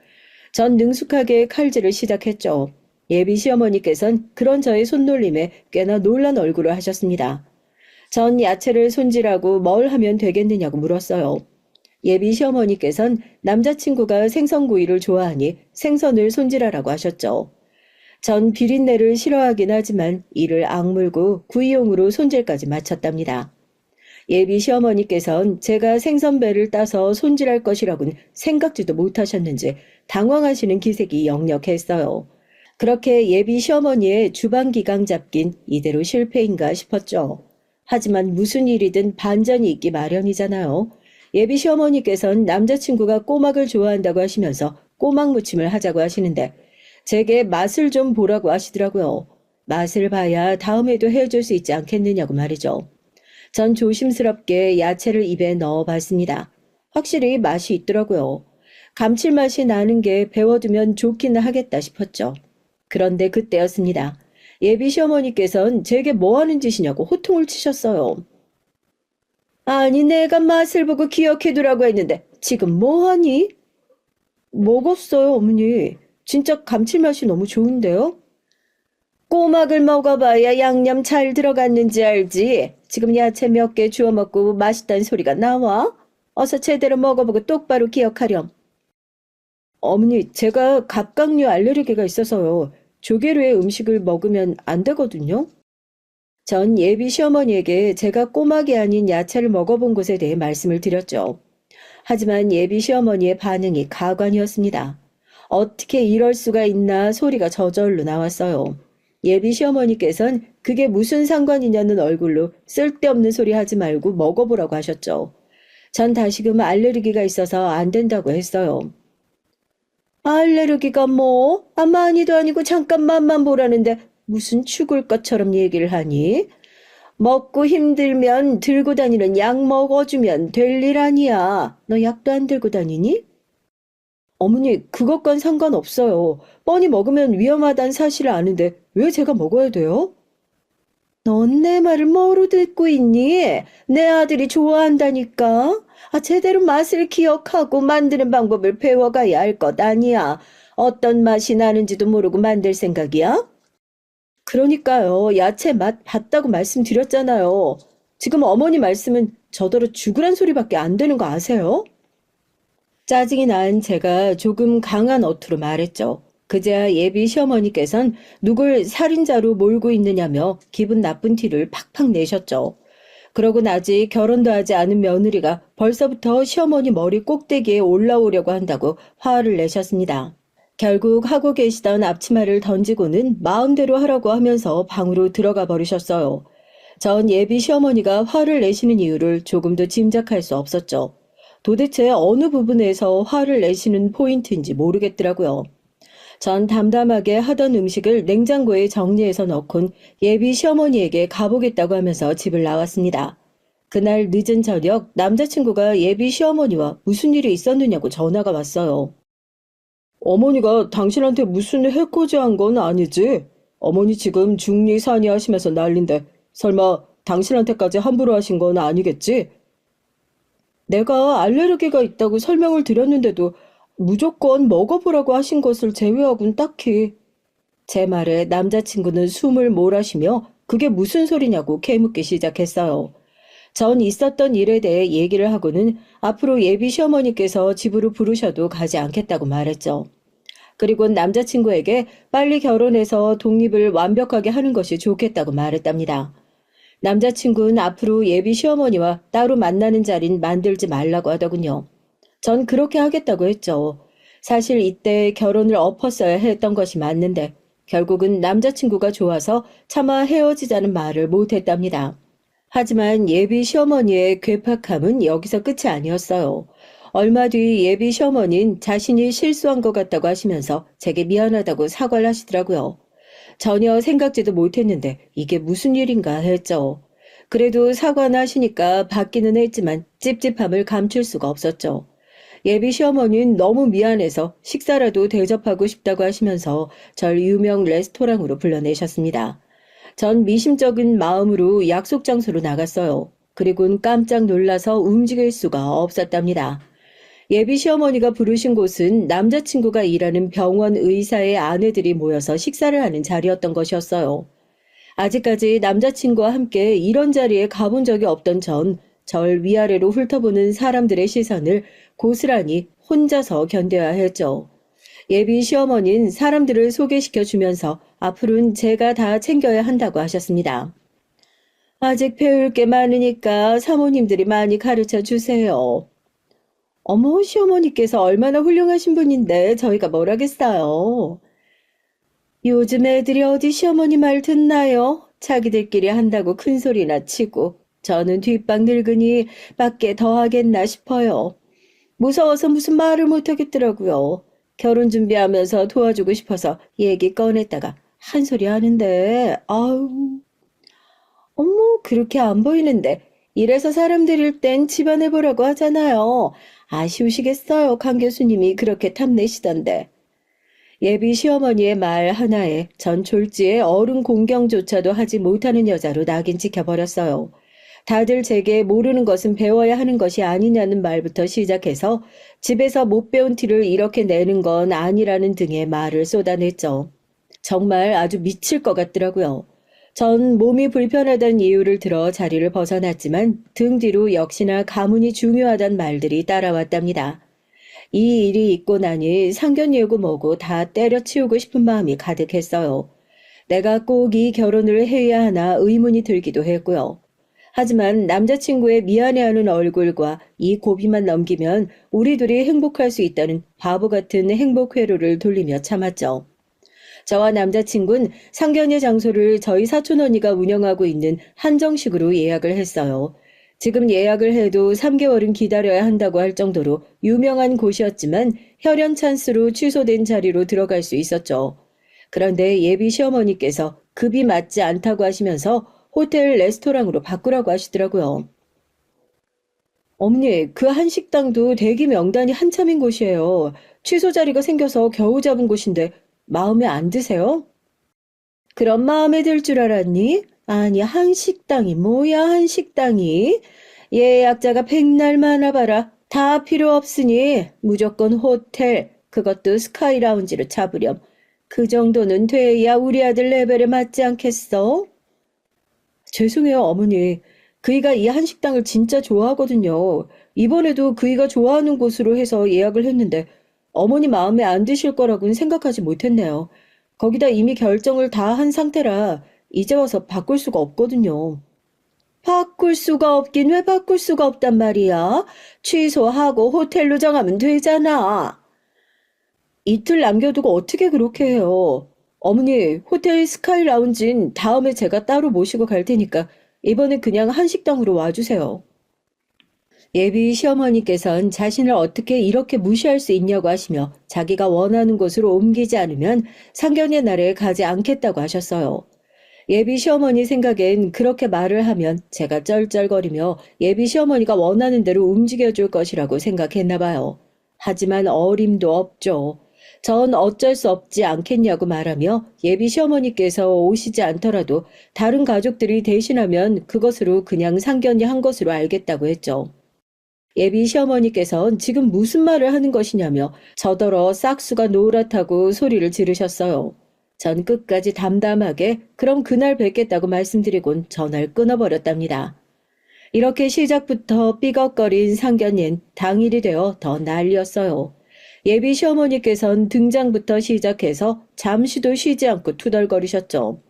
전 능숙하게 칼질을 시작했죠. 예비 시어머니께선 그런 저의 손놀림에 꽤나 놀란 얼굴을 하셨습니다. 전 야채를 손질하고 뭘 하면 되겠느냐고 물었어요. 예비 시어머니께선 남자친구가 생선구이를 좋아하니 생선을 손질하라고 하셨죠. 전 비린내를 싫어하긴 하지만 이를 악물고 구이용으로 손질까지 마쳤답니다. 예비 시어머니께선 제가 생선배를 따서 손질할 것이라고는 생각지도 못하셨는지 당황하시는 기색이 역력했어요. 그렇게 예비 시어머니의 주방 기강 잡긴 이대로 실패인가 싶었죠. 하지만 무슨 일이든 반전이 있기 마련이잖아요. 예비 시어머니께선 남자친구가 꼬막을 좋아한다고 하시면서 꼬막 무침을 하자고 하시는데 제게 맛을 좀 보라고 하시더라고요. 맛을 봐야 다음에도 해줄 수 있지 않겠느냐고 말이죠. 전 조심스럽게 야채를 입에 넣어봤습니다. 확실히 맛이 있더라고요. 감칠맛이 나는 게 배워두면 좋기는 하겠다 싶었죠. 그런데 그때였습니다. 예비 시어머니께선 제게 뭐 하는 짓이냐고 호통을 치셨어요. 아니 내가 맛을 보고 기억해두라고 했는데 지금 뭐하니? 먹었어요 어머니. 진짜 감칠맛이 너무 좋은데요? 꼬막을 먹어봐야 양념 잘 들어갔는지 알지. 지금 야채 몇 개 주워 먹고 맛있다는 소리가 나와? 어서 제대로 먹어보고 똑바로 기억하렴. 어머니, 제가 갑각류 알레르기가 있어서요. 조개류의 음식을 먹으면 안 되거든요. 전 예비 시어머니에게 제가 꼬막이 아닌 야채를 먹어본 것에 대해 말씀을 드렸죠. 하지만 예비 시어머니의 반응이 가관이었습니다. 어떻게 이럴 수가 있나 소리가 저절로 나왔어요. 예비 시어머니께선 그게 무슨 상관이냐는 얼굴로 쓸데없는 소리 하지 말고 먹어보라고 하셨죠. 전 다시금 알레르기가 있어서 안 된다고 했어요. 알레르기가 뭐? 많이도 아니고 잠깐 맛만 보라는데 무슨 죽을 것처럼 얘기를 하니? 먹고 힘들면 들고 다니는 약 먹어주면 될 일 아니야. 너 약도 안 들고 다니니? 어머니, 그것과는 상관없어요. 뻔히 먹으면 위험하다는 사실을 아는데 왜 제가 먹어야 돼요? 넌 내 말을 뭐로 듣고 있니? 내 아들이 좋아한다니까. 제대로 맛을 기억하고 만드는 방법을 배워가야 할 것 아니야. 어떤 맛이 나는지도 모르고 만들 생각이야? 그러니까요. 야채 맛 봤다고 말씀드렸잖아요. 지금 어머니 말씀은 저더러 죽으란 소리밖에 안 되는 거 아세요? 짜증이 난 제가 조금 강한 어투로 말했죠. 그제야 예비 시어머니께선 누굴 살인자로 몰고 있느냐며 기분 나쁜 티를 팍팍 내셨죠. 그러고 나지 결혼도 하지 않은 며느리가 벌써부터 시어머니 머리 꼭대기에 올라오려고 한다고 화를 내셨습니다. 결국 하고 계시던 앞치마를 던지고는 마음대로 하라고 하면서 방으로 들어가 버리셨어요. 전 예비 시어머니가 화를 내시는 이유를 조금도 짐작할 수 없었죠. 도대체 어느 부분에서 화를 내시는 포인트인지 모르겠더라고요. 전 담담하게 하던 음식을 냉장고에 정리해서 넣곤 예비 시어머니에게 가보겠다고 하면서 집을 나왔습니다. 그날 늦은 저녁 남자친구가 예비 시어머니와 무슨 일이 있었느냐고 전화가 왔어요. 어머니가 당신한테 무슨 해코지한 건 아니지? 어머니 지금 중리산이 하시면서 난린데 설마 당신한테까지 함부로 하신 건 아니겠지? 내가 알레르기가 있다고 설명을 드렸는데도 무조건 먹어보라고 하신 것을 제외하곤 딱히. 제 말에 남자친구는 숨을 몰아쉬며 그게 무슨 소리냐고 캐묻기 시작했어요. 전 있었던 일에 대해 얘기를 하고는 앞으로 예비 시어머니께서 집으로 부르셔도 가지 않겠다고 말했죠. 그리고 남자친구에게 빨리 결혼해서 독립을 완벽하게 하는 것이 좋겠다고 말했답니다. 남자친구는 앞으로 예비 시어머니와 따로 만나는 자리는 만들지 말라고 하더군요. 전 그렇게 하겠다고 했죠. 사실 이때 결혼을 엎었어야 했던 것이 맞는데 결국은 남자친구가 좋아서 차마 헤어지자는 말을 못했답니다. 하지만 예비 시어머니의 괴팍함은 여기서 끝이 아니었어요. 얼마 뒤 예비 시어머니는 자신이 실수한 것 같다고 하시면서 제게 미안하다고 사과를 하시더라고요. 전혀 생각지도 못했는데 이게 무슨 일인가 했죠. 그래도 사과는 하시니까 받기는 했지만 찝찝함을 감출 수가 없었죠. 예비 시어머니는 너무 미안해서 식사라도 대접하고 싶다고 하시면서 절 유명 레스토랑으로 불러내셨습니다. 전 미심쩍은 마음으로 약속 장소로 나갔어요. 그리고는 깜짝 놀라서 움직일 수가 없었답니다. 예비 시어머니가 부르신 곳은 남자친구가 일하는 병원 의사의 아내들이 모여서 식사를 하는 자리였던 것이었어요. 아직까지 남자친구와 함께 이런 자리에 가본 적이 없던 절 위아래로 훑어보는 사람들의 시선을 고스란히 혼자서 견뎌야 했죠. 예비 시어머니는 사람들을 소개시켜 주면서 앞으로는 제가 다 챙겨야 한다고 하셨습니다. 아직 배울 게 많으니까 사모님들이 많이 가르쳐 주세요. 어머, 시어머니께서 얼마나 훌륭하신 분인데 저희가 뭘 하겠어요. 요즘 애들이 어디 시어머니 말 듣나요? 자기들끼리 한다고 큰 소리나 치고 저는 뒷방 늙으니 밖에 더 하겠나 싶어요. 무서워서 무슨 말을 못하겠더라고요. 결혼 준비하면서 도와주고 싶어서 얘기 꺼냈다가 한 소리 하는데 아우. 어머, 그렇게 안 보이는데 이래서 사람들일 땐 집안해보라고 하잖아요. 아쉬우시겠어요. 강 교수님이 그렇게 탐내시던데. 예비 시어머니의 말 하나에 전 졸지에 어른 공경조차도 하지 못하는 여자로 낙인 찍혀버렸어요. 다들 제게 모르는 것은 배워야 하는 것이 아니냐는 말부터 시작해서 집에서 못 배운 티를 이렇게 내는 건 아니라는 등의 말을 쏟아냈죠. 정말 아주 미칠 것 같더라고요. 전 몸이 불편하다는 이유를 들어 자리를 벗어났지만 등 뒤로 역시나 가문이 중요하단 말들이 따라왔답니다. 이 일이 있고 나니 상견례고 뭐고 다 때려치우고 싶은 마음이 가득했어요. 내가 꼭 이 결혼을 해야 하나 의문이 들기도 했고요. 하지만 남자친구의 미안해하는 얼굴과 이 고비만 넘기면 우리 둘이 행복할 수 있다는 바보 같은 행복 회로를 돌리며 참았죠. 저와 남자친구는 상견례 장소를 저희 사촌 언니가 운영하고 있는 한정식으로 예약을 했어요. 지금 예약을 해도 3개월은 기다려야 한다고 할 정도로 유명한 곳이었지만 혈연 찬스로 취소된 자리로 들어갈 수 있었죠. 그런데 예비 시어머니께서 급이 맞지 않다고 하시면서 호텔 레스토랑으로 바꾸라고 하시더라고요. 어머니, 그 한식당도 대기 명단이 한참인 곳이에요. 취소 자리가 생겨서 겨우 잡은 곳인데 마음에 안 드세요? 그런 마음에 들 줄 알았니? 아니, 한식당이 뭐야, 한식당이? 예약자가 백날 많아 봐라. 다 필요 없으니 무조건 호텔, 그것도 스카이 라운지로 잡으렴. 그 정도는 돼야 우리 아들 레벨에 맞지 않겠어? 죄송해요, 어머니. 그이가 이 한식당을 진짜 좋아하거든요. 이번에도 그이가 좋아하는 곳으로 해서 예약을 했는데 어머니 마음에 안 드실 거라고는 생각하지 못했네요. 거기다 이미 결정을 다 한 상태라 이제 와서 바꿀 수가 없거든요. 바꿀 수가 없긴 왜 바꿀 수가 없단 말이야? 취소하고 호텔로 정하면 되잖아. 이틀 남겨두고 어떻게 그렇게 해요? 어머니, 호텔 스카이 라운지는 다음에 제가 따로 모시고 갈 테니까 이번에 그냥 한식당으로 와주세요. 예비 시어머니께선 자신을 어떻게 이렇게 무시할 수 있냐고 하시며 자기가 원하는 곳으로 옮기지 않으면 상견례 날에 가지 않겠다고 하셨어요. 예비 시어머니 생각엔 그렇게 말을 하면 제가 쩔쩔거리며 예비 시어머니가 원하는 대로 움직여줄 것이라고 생각했나 봐요. 하지만 어림도 없죠. 전 어쩔 수 없지 않겠냐고 말하며 예비 시어머니께서 오시지 않더라도 다른 가족들이 대신하면 그것으로 그냥 상견례 한 것으로 알겠다고 했죠. 예비 시어머니께서는 지금 무슨 말을 하는 것이냐며 저더러 싹수가 노랗다고 소리를 지르셨어요. 전 끝까지 담담하게 그럼 그날 뵙겠다고 말씀드리곤 전화를 끊어버렸답니다. 이렇게 시작부터 삐걱거린 상견례는 당일이 되어 더 난리였어요. 예비 시어머니께선 등장부터 시작해서 잠시도 쉬지 않고 투덜거리셨죠.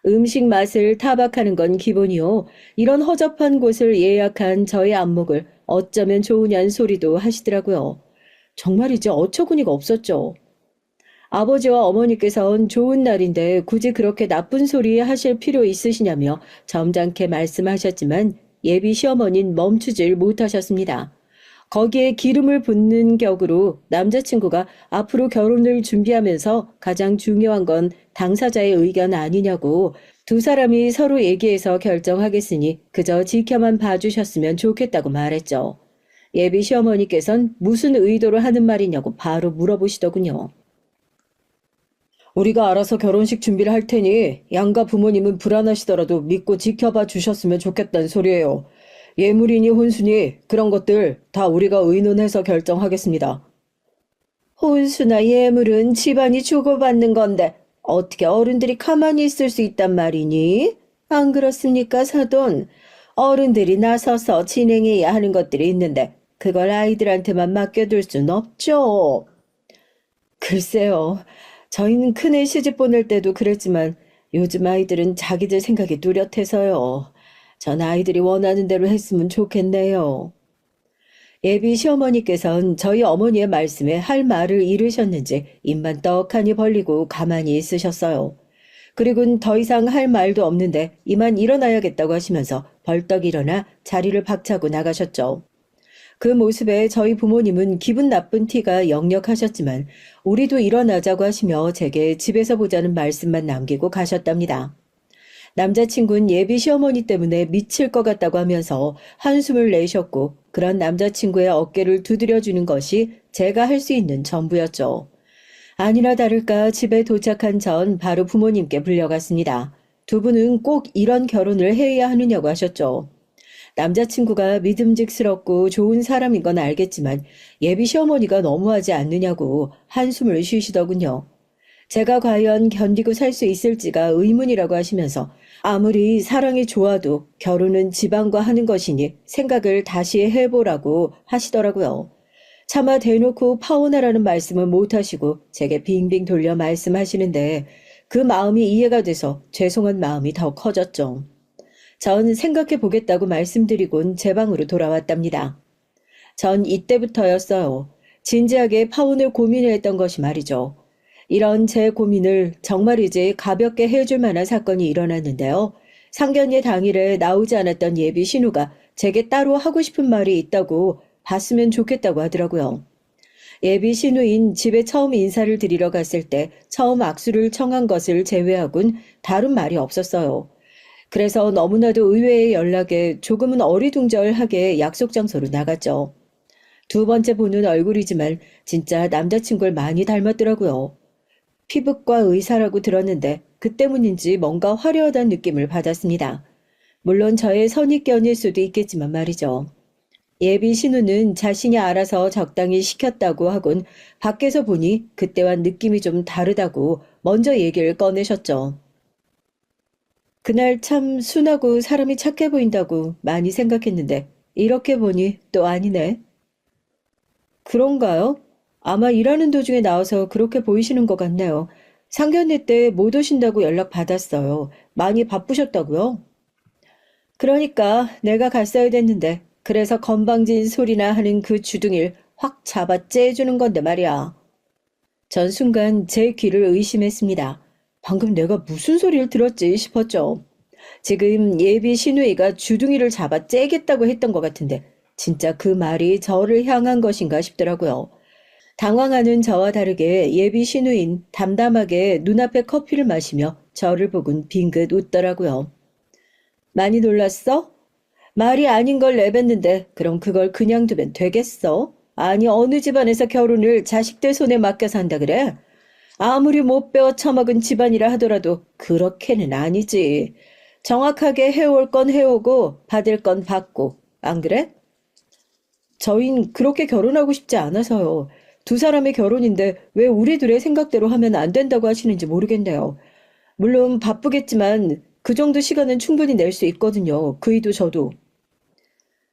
음식 맛을 타박하는 건 기본이요. 이런 허접한 곳을 예약한 저의 안목을 어쩌면 좋으냔 소리도 하시더라고요. 정말이지 어처구니가 없었죠. 아버지와 어머니께서는 좋은 날인데 굳이 그렇게 나쁜 소리 하실 필요 있으시냐며 점잖게 말씀하셨지만 예비 시어머니는 멈추질 못하셨습니다. 거기에 기름을 붓는 격으로 남자친구가 앞으로 결혼을 준비하면서 가장 중요한 건 당사자의 의견 아니냐고 두 사람이 서로 얘기해서 결정하겠으니 그저 지켜만 봐주셨으면 좋겠다고 말했죠. 예비 시어머니께선 무슨 의도로 하는 말이냐고 바로 물어보시더군요. 우리가 알아서 결혼식 준비를 할 테니 양가 부모님은 불안하시더라도 믿고 지켜봐 주셨으면 좋겠다는 소리예요. 예물이니 혼수니 그런 것들 다 우리가 의논해서 결정하겠습니다. 혼수나 예물은 집안이 주고받는 건데 어떻게 어른들이 가만히 있을 수 있단 말이니? 안 그렇습니까, 사돈? 어른들이 나서서 진행해야 하는 것들이 있는데 그걸 아이들한테만 맡겨둘 순 없죠. 글쎄요. 저희는 큰애 시집 보낼 때도 그랬지만 요즘 아이들은 자기들 생각이 뚜렷해서요. 전 아이들이 원하는 대로 했으면 좋겠네요. 예비 시어머니께서는 저희 어머니의 말씀에 할 말을 잃으셨는지 입만 떡하니 벌리고 가만히 있으셨어요. 그리고는 더 이상 할 말도 없는데 이만 일어나야겠다고 하시면서 벌떡 일어나 자리를 박차고 나가셨죠. 그 모습에 저희 부모님은 기분 나쁜 티가 역력하셨지만 우리도 일어나자고 하시며 제게 집에서 보자는 말씀만 남기고 가셨답니다. 남자친구는 예비 시어머니 때문에 미칠 것 같다고 하면서 한숨을 내셨고 그런 남자친구의 어깨를 두드려주는 것이 제가 할 수 있는 전부였죠. 아니나 다를까 집에 도착한 전 바로 부모님께 불려갔습니다. 두 분은 꼭 이런 결혼을 해야 하느냐고 하셨죠. 남자친구가 믿음직스럽고 좋은 사람인 건 알겠지만 예비 시어머니가 너무하지 않느냐고 한숨을 쉬시더군요. 제가 과연 견디고 살 수 있을지가 의문이라고 하시면서 아무리 사랑이 좋아도 결혼은 지방과 하는 것이니 생각을 다시 해보라고 하시더라고요. 차마 대놓고 파혼하라는 말씀은 못하시고 제게 빙빙 돌려 말씀하시는데 그 마음이 이해가 돼서 죄송한 마음이 더 커졌죠. 전 생각해 보겠다고 말씀드리곤 제 방으로 돌아왔답니다. 전 이때부터였어요. 진지하게 파혼을 고민했던 것이 말이죠. 이런 제 고민을 정말이지 가볍게 해줄 만한 사건이 일어났는데요. 상견례 당일에 나오지 않았던 예비 신우가 제게 따로 하고 싶은 말이 있다고 봤으면 좋겠다고 하더라고요. 예비 신우인 집에 처음 인사를 드리러 갔을 때 처음 악수를 청한 것을 제외하곤 다른 말이 없었어요. 그래서 너무나도 의외의 연락에 조금은 어리둥절하게 약속 장소로 나갔죠. 두 번째 보는 얼굴이지만 진짜 남자친구를 많이 닮았더라고요. 피부과 의사라고 들었는데 그 때문인지 뭔가 화려하다는 느낌을 받았습니다. 물론 저의 선입견일 수도 있겠지만 말이죠. 예비 신우는 자신이 알아서 적당히 시켰다고 하곤 밖에서 보니 그때와 느낌이 좀 다르다고 먼저 얘기를 꺼내셨죠. 그날 참 순하고 사람이 착해 보인다고 많이 생각했는데 이렇게 보니 또 아니네. 그런가요? 아마 일하는 도중에 나와서 그렇게 보이시는 것 같네요. 상견례 때 못 오신다고 연락 받았어요. 많이 바쁘셨다고요? 그러니까 내가 갔어야 됐는데 그래서 건방진 소리나 하는 그 주둥이를 확 잡아 째주는 건데 말이야. 전 순간 제 귀를 의심했습니다. 방금 내가 무슨 소리를 들었지 싶었죠. 지금 예비 신우이가 주둥이를 잡아 째겠다고 했던 것 같은데 진짜 그 말이 저를 향한 것인가 싶더라고요. 당황하는 저와 다르게 예비 신우인 담담하게 눈앞에 커피를 마시며 저를 보곤 빙긋 웃더라고요. 많이 놀랐어? 말이 아닌 걸 내뱉는데 그럼 그걸 그냥 두면 되겠어? 아니 어느 집안에서 결혼을 자식들 손에 맡겨 산다 그래? 아무리 못 배워 처먹은 집안이라 하더라도 그렇게는 아니지. 정확하게 해올 건 해오고 받을 건 받고 안 그래? 저흰 그렇게 결혼하고 싶지 않아서요. 두 사람의 결혼인데 왜 우리 둘의 생각대로 하면 안 된다고 하시는지 모르겠네요. 물론 바쁘겠지만 그 정도 시간은 충분히 낼 수 있거든요. 그이도 저도.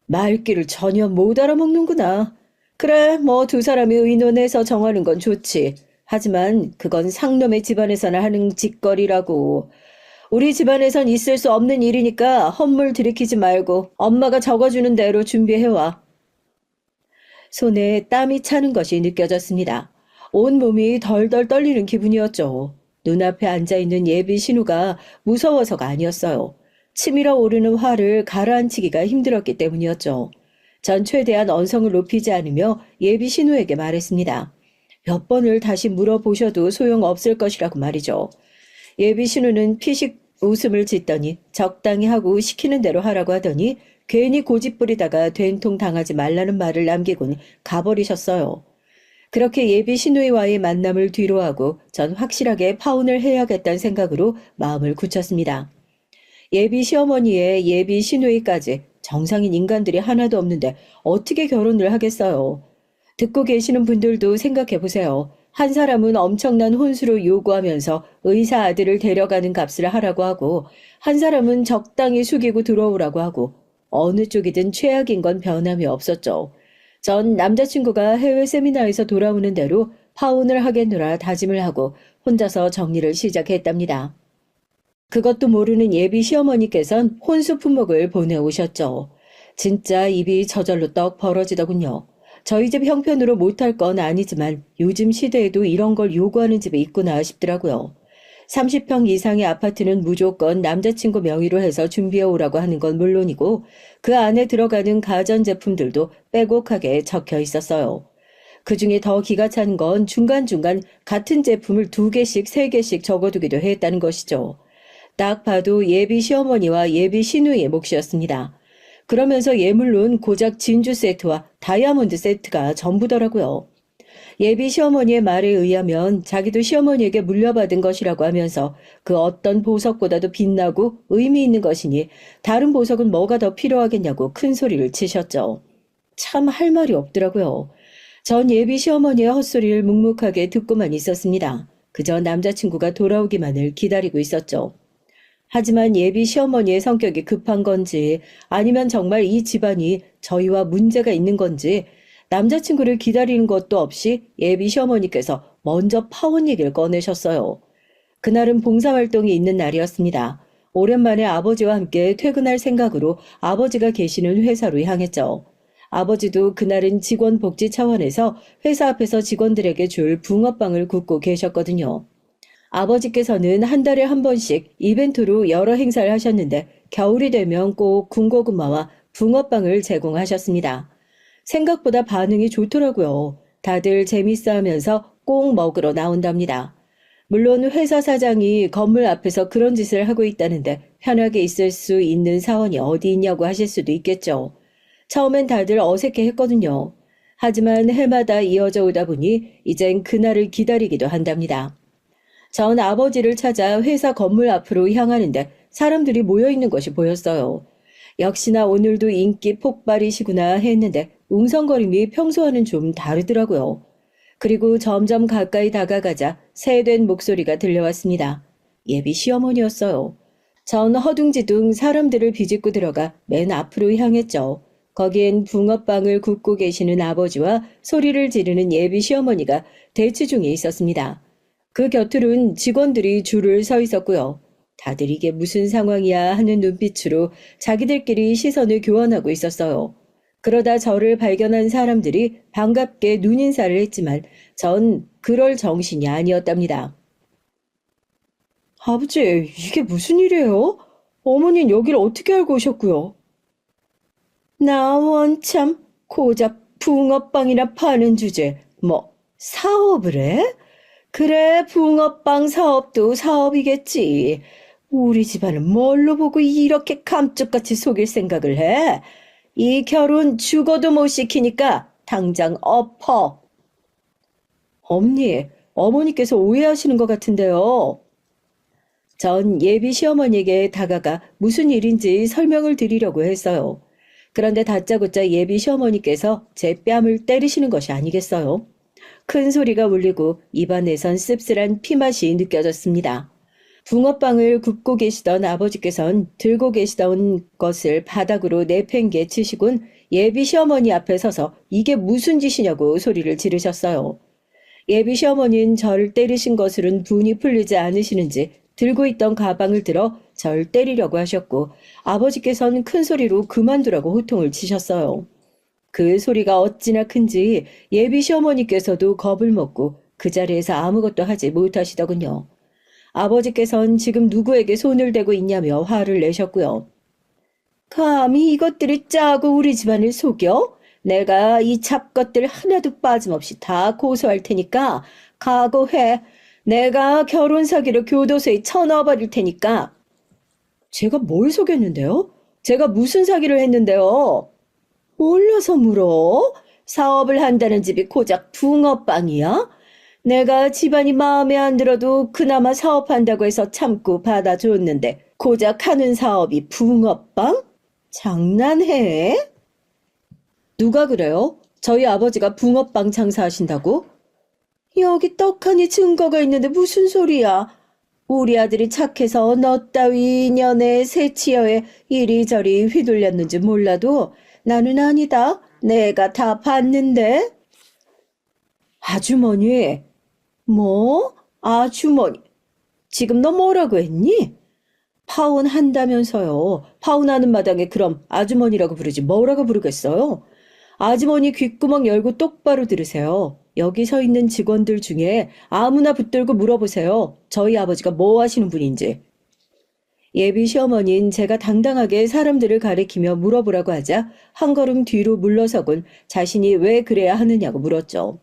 말귀를 전혀 못 알아먹는구나. 그래, 뭐 두 사람이 의논해서 정하는 건 좋지. 하지만 그건 상놈의 집안에서나 하는 짓거리라고. 우리 집안에선 있을 수 없는 일이니까 헛물 들이키지 말고 엄마가 적어주는 대로 준비해와. 손에 땀이 차는 것이 느껴졌습니다. 온 몸이 덜덜 떨리는 기분이었죠. 눈앞에 앉아있는 예비 신우가 무서워서가 아니었어요. 치밀어 오르는 화를 가라앉히기가 힘들었기 때문이었죠. 전 최대한 언성을 높이지 않으며 예비 신우에게 말했습니다. 몇 번을 다시 물어보셔도 소용없을 것이라고 말이죠. 예비 신우는 피식 웃음을 짓더니 적당히 하고 시키는 대로 하라고 하더니 괜히 고집 부리다가 된통 당하지 말라는 말을 남기곤 가버리셨어요. 그렇게 예비 신우이와의 만남을 뒤로하고 전 확실하게 파혼을 해야겠다는 생각으로 마음을 굳혔습니다. 예비 시어머니의 예비 시누이까지 정상인 인간들이 하나도 없는데 어떻게 결혼을 하겠어요. 듣고 계시는 분들도 생각해 보세요. 한 사람은 엄청난 혼수를 요구하면서 의사 아들을 데려가는 값을 하라고 하고 한 사람은 적당히 숙이고 들어오라고 하고 어느 쪽이든 최악인 건 변함이 없었죠. 전 남자친구가 해외 세미나에서 돌아오는 대로 파혼을 하겠노라 다짐을 하고 혼자서 정리를 시작했답니다. 그것도 모르는 예비 시어머니께선 혼수 품목을 보내오셨죠. 진짜 입이 저절로 떡 벌어지더군요. 저희 집 형편으로 못할 건 아니지만 요즘 시대에도 이런 걸 요구하는 집이 있구나 싶더라고요. 30평 이상의 아파트는 무조건 남자친구 명의로 해서 준비해 오라고 하는 건 물론이고 그 안에 들어가는 가전제품들도 빼곡하게 적혀 있었어요. 그중에 더 기가 찬 건 중간중간 같은 제품을 2개씩, 3개씩 적어두기도 했다는 것이죠. 딱 봐도 예비 시어머니와 예비 시누이의 몫이었습니다. 그러면서 예물론 고작 진주 세트와 다이아몬드 세트가 전부더라고요. 예비 시어머니의 말에 의하면 자기도 시어머니에게 물려받은 것이라고 하면서 그 어떤 보석보다도 빛나고 의미 있는 것이니 다른 보석은 뭐가 더 필요하겠냐고 큰 소리를 치셨죠. 참 할 말이 없더라고요. 전 예비 시어머니의 헛소리를 묵묵하게 듣고만 있었습니다. 그저 남자친구가 돌아오기만을 기다리고 있었죠. 하지만 예비 시어머니의 성격이 급한 건지 아니면 정말 이 집안이 저희와 문제가 있는 건지 남자친구를 기다리는 것도 없이 예비 시어머니께서 먼저 파혼 얘기를 꺼내셨어요. 그날은 봉사활동이 있는 날이었습니다. 오랜만에 아버지와 함께 퇴근할 생각으로 아버지가 계시는 회사로 향했죠. 아버지도 그날은 직원 복지 차원에서 회사 앞에서 직원들에게 줄 붕어빵을 굽고 계셨거든요. 아버지께서는 한 달에 한 번씩 이벤트로 여러 행사를 하셨는데 겨울이 되면 꼭 군고구마와 붕어빵을 제공하셨습니다. 생각보다 반응이 좋더라고요. 다들 재밌어 하면서 꼭 먹으러 나온답니다. 물론 회사 사장이 건물 앞에서 그런 짓을 하고 있다는데 편하게 있을 수 있는 사원이 어디 있냐고 하실 수도 있겠죠. 처음엔 다들 어색해 했거든요. 하지만 해마다 이어져 오다 보니 이젠 그날을 기다리기도 한답니다. 전 아버지를 찾아 회사 건물 앞으로 향하는데 사람들이 모여있는 것이 보였어요. 역시나 오늘도 인기 폭발이시구나 했는데 웅성거림이 평소와는 좀 다르더라고요. 그리고 점점 가까이 다가가자 새된 목소리가 들려왔습니다. 예비 시어머니였어요. 전 허둥지둥 사람들을 비집고 들어가 맨 앞으로 향했죠. 거기엔 붕어빵을 굽고 계시는 아버지와 소리를 지르는 예비 시어머니가 대치 중에 있었습니다. 그 곁으로는 직원들이 줄을 서 있었고요. 다들 이게 무슨 상황이야 하는 눈빛으로 자기들끼리 시선을 교환하고 있었어요. 그러다 저를 발견한 사람들이 반갑게 눈인사를 했지만 전 그럴 정신이 아니었답니다. 아버지, 이게 무슨 일이에요? 어머니는 여기를 어떻게 알고 오셨고요? 나 원참 고작 붕어빵이나 파는 주제 뭐 사업을 해? 그래, 붕어빵 사업도 사업이겠지. 우리 집안은 뭘로 보고 이렇게 감쪽같이 속일 생각을 해? 이 결혼 죽어도 못 시키니까 당장 엎어. 어머니께서 오해하시는 것 같은데요. 전 예비 시어머니에게 다가가 무슨 일인지 설명을 드리려고 했어요. 그런데 다짜고짜 예비 시어머니께서 제 뺨을 때리시는 것이 아니겠어요? 큰 소리가 울리고 입안에선 씁쓸한 피맛이 느껴졌습니다. 붕어빵을 굽고 계시던 아버지께선 들고 계시던 것을 바닥으로 내팽개 치시곤 예비 시어머니 앞에 서서 이게 무슨 짓이냐고 소리를 지르셨어요. 예비 시어머니는 저를 때리신 것으로는 분이 풀리지 않으시는지 들고 있던 가방을 들어 절 때리려고 하셨고 아버지께서는 큰 소리로 그만두라고 호통을 치셨어요. 그 소리가 어찌나 큰지 예비 시어머니께서도 겁을 먹고 그 자리에서 아무것도 하지 못하시더군요. 아버지께서는 지금 누구에게 손을 대고 있냐며 화를 내셨고요. 감히 이것들이 짜고 우리 집안을 속여? 내가 이 잡것들 하나도 빠짐없이 다 고소할 테니까 각오해. 내가 결혼 사기로 교도소에 쳐넣어버릴 테니까. 제가 뭘 속였는데요? 제가 무슨 사기를 했는데요? 몰라서 물어? 사업을 한다는 집이 고작 붕어빵이야? 내가 집안이 마음에 안 들어도 그나마 사업한다고 해서 참고 받아줬는데 고작 하는 사업이 붕어빵? 장난해? 누가 그래요? 저희 아버지가 붕어빵 장사하신다고? 여기 떡하니 증거가 있는데 무슨 소리야? 우리 아들이 착해서 너 따위 년에 새치여에 이리저리 휘둘렸는지 몰라도 나는 아니다. 내가 다 봤는데. 아주머니. 뭐? 아주머니. 지금 너 뭐라고 했니? 파혼한다면서요. 파혼하는 마당에 그럼 아주머니라고 부르지 뭐라고 부르겠어요? 아주머니 귓구멍 열고 똑바로 들으세요. 여기 서 있는 직원들 중에 아무나 붙들고 물어보세요. 저희 아버지가 뭐 하시는 분인지. 예비 시어머니는 제가 당당하게 사람들을 가리키며 물어보라고 하자 한 걸음 뒤로 물러서곤 자신이 왜 그래야 하느냐고 물었죠.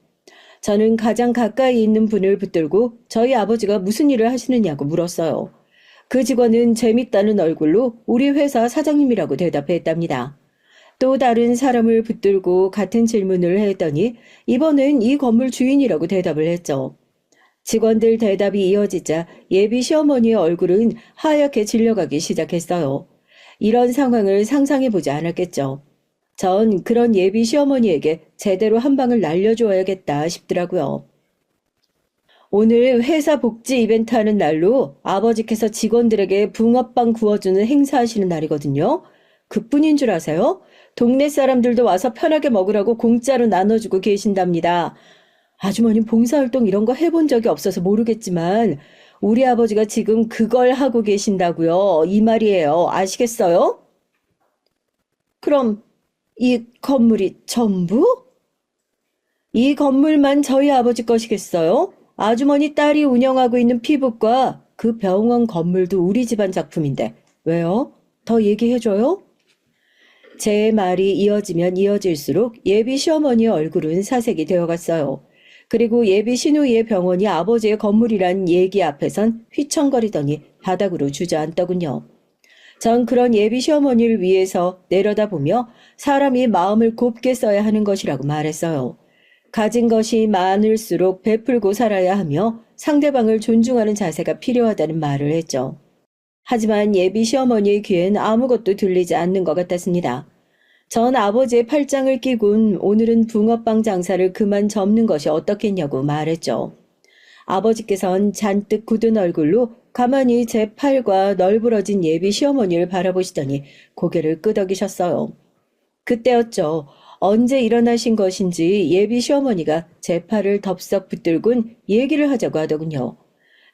저는 가장 가까이 있는 분을 붙들고 저희 아버지가 무슨 일을 하시느냐고 물었어요. 그 직원은 재밌다는 얼굴로 우리 회사 사장님이라고 대답했답니다. 또 다른 사람을 붙들고 같은 질문을 했더니 이번엔 이 건물 주인이라고 대답을 했죠. 직원들 대답이 이어지자 예비 시어머니의 얼굴은 하얗게 질려가기 시작했어요. 이런 상황을 상상해보지 않았겠죠. 전 그런 예비 시어머니에게 제대로 한 방을 날려줘야겠다 싶더라고요. 오늘 회사 복지 이벤트 하는 날로 아버지께서 직원들에게 붕어빵 구워주는 행사하시는 날이거든요. 그뿐인 줄 아세요? 동네 사람들도 와서 편하게 먹으라고 공짜로 나눠주고 계신답니다. 아주머님 봉사활동 이런 거 해본 적이 없어서 모르겠지만 우리 아버지가 지금 그걸 하고 계신다고요. 이 말이에요. 아시겠어요? 그럼 이 건물이 전부? 이 건물만 저희 아버지 것이겠어요? 아주머니 딸이 운영하고 있는 피부과 그 병원 건물도 우리 집안 작품인데 왜요? 더 얘기해줘요? 제 말이 이어지면 이어질수록 예비 시어머니의 얼굴은 사색이 되어갔어요. 그리고 예비 시누이의 병원이 아버지의 건물이란 얘기 앞에선 휘청거리더니 바닥으로 주저앉더군요. 전 그런 예비 시어머니를 위해서 내려다보며 사람이 마음을 곱게 써야 하는 것이라고 말했어요. 가진 것이 많을수록 베풀고 살아야 하며 상대방을 존중하는 자세가 필요하다는 말을 했죠. 하지만 예비 시어머니의 귀엔 아무것도 들리지 않는 것 같았습니다. 전 아버지의 팔짱을 끼곤 오늘은 붕어빵 장사를 그만 접는 것이 어떻겠냐고 말했죠. 아버지께선 잔뜩 굳은 얼굴로 가만히 제 팔과 널브러진 예비 시어머니를 바라보시더니 고개를 끄덕이셨어요. 그때였죠. 언제 일어나신 것인지 예비 시어머니가 제 팔을 덥석 붙들곤 얘기를 하자고 하더군요.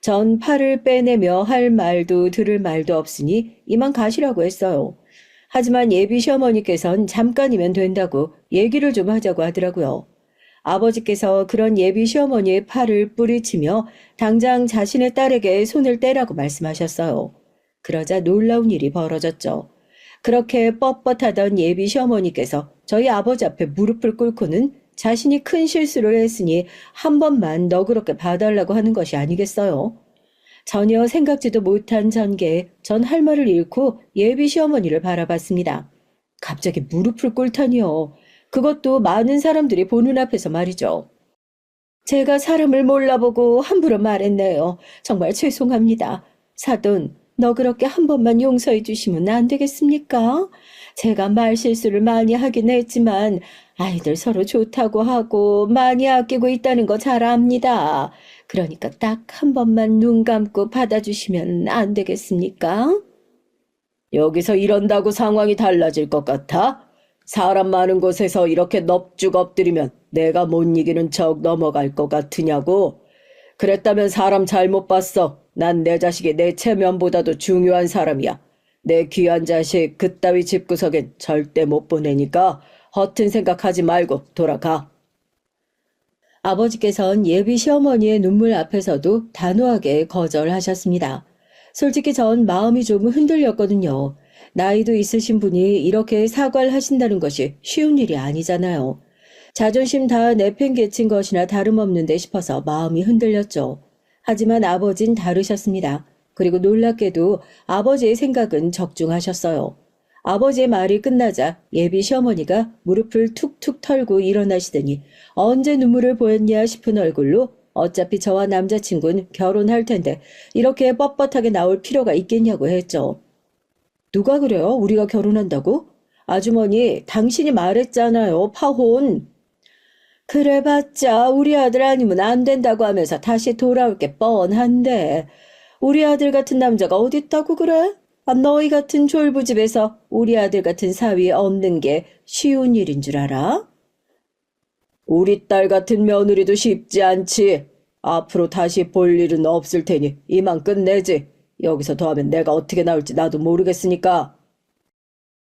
전 팔을 빼내며 할 말도 들을 말도 없으니 이만 가시라고 했어요. 하지만 예비 시어머니께선 잠깐이면 된다고 얘기를 좀 하자고 하더라고요. 아버지께서 그런 예비 시어머니의 팔을 뿌리치며 당장 자신의 딸에게 손을 떼라고 말씀하셨어요. 그러자 놀라운 일이 벌어졌죠. 그렇게 뻣뻣하던 예비 시어머니께서 저희 아버지 앞에 무릎을 꿇고는 자신이 큰 실수를 했으니 한 번만 너그럽게 봐달라고 하는 것이 아니겠어요? 전혀 생각지도 못한 전개에 전 할 말을 잃고 예비 시어머니를 바라봤습니다. 갑자기 무릎을 꿇다니요. 그것도 많은 사람들이 보는 앞에서 말이죠. 제가 사람을 몰라보고 함부로 말했네요. 정말 죄송합니다. 사돈, 너그럽게 한 번만 용서해 주시면 안 되겠습니까? 제가 말 실수를 많이 하긴 했지만 아이들 서로 좋다고 하고 많이 아끼고 있다는 거 잘 압니다. 그러니까 딱 한 번만 눈 감고 받아주시면 안 되겠습니까? 여기서 이런다고 상황이 달라질 것 같아? 사람 많은 곳에서 이렇게 넙죽 엎드리면 내가 못 이기는 척 넘어갈 것 같으냐고? 그랬다면 사람 잘못 봤어. 난 내 자식이 내 체면보다도 중요한 사람이야. 내 귀한 자식 그따위 집구석엔 절대 못 보내니까 허튼 생각하지 말고 돌아가. 아버지께선 예비 시어머니의 눈물 앞에서도 단호하게 거절하셨습니다. 솔직히 전 마음이 좀 흔들렸거든요. 나이도 있으신 분이 이렇게 사과를 하신다는 것이 쉬운 일이 아니잖아요. 자존심 다 내팽개친 것이나 다름없는데 싶어서 마음이 흔들렸죠. 하지만 아버진 다르셨습니다. 그리고 놀랍게도 아버지의 생각은 적중하셨어요. 아버지의 말이 끝나자 예비 시어머니가 무릎을 툭툭 털고 일어나시더니 언제 눈물을 보였냐 싶은 얼굴로 어차피 저와 남자친구는 결혼할 텐데 이렇게 뻣뻣하게 나올 필요가 있겠냐고 했죠. 누가 그래요? 우리가 결혼한다고? 아주머니, 당신이 말했잖아요. 파혼. 그래봤자 우리 아들 아니면 안 된다고 하면서 다시 돌아올 게 뻔한데 우리 아들 같은 남자가 어딨다고 그래? 너희 같은 졸부집에서 우리 아들 같은 사위 없는 게 쉬운 일인 줄 알아? 우리 딸 같은 며느리도 쉽지 않지. 앞으로 다시 볼 일은 없을 테니 이만 끝내지. 여기서 더 하면 내가 어떻게 나올지 나도 모르겠으니까.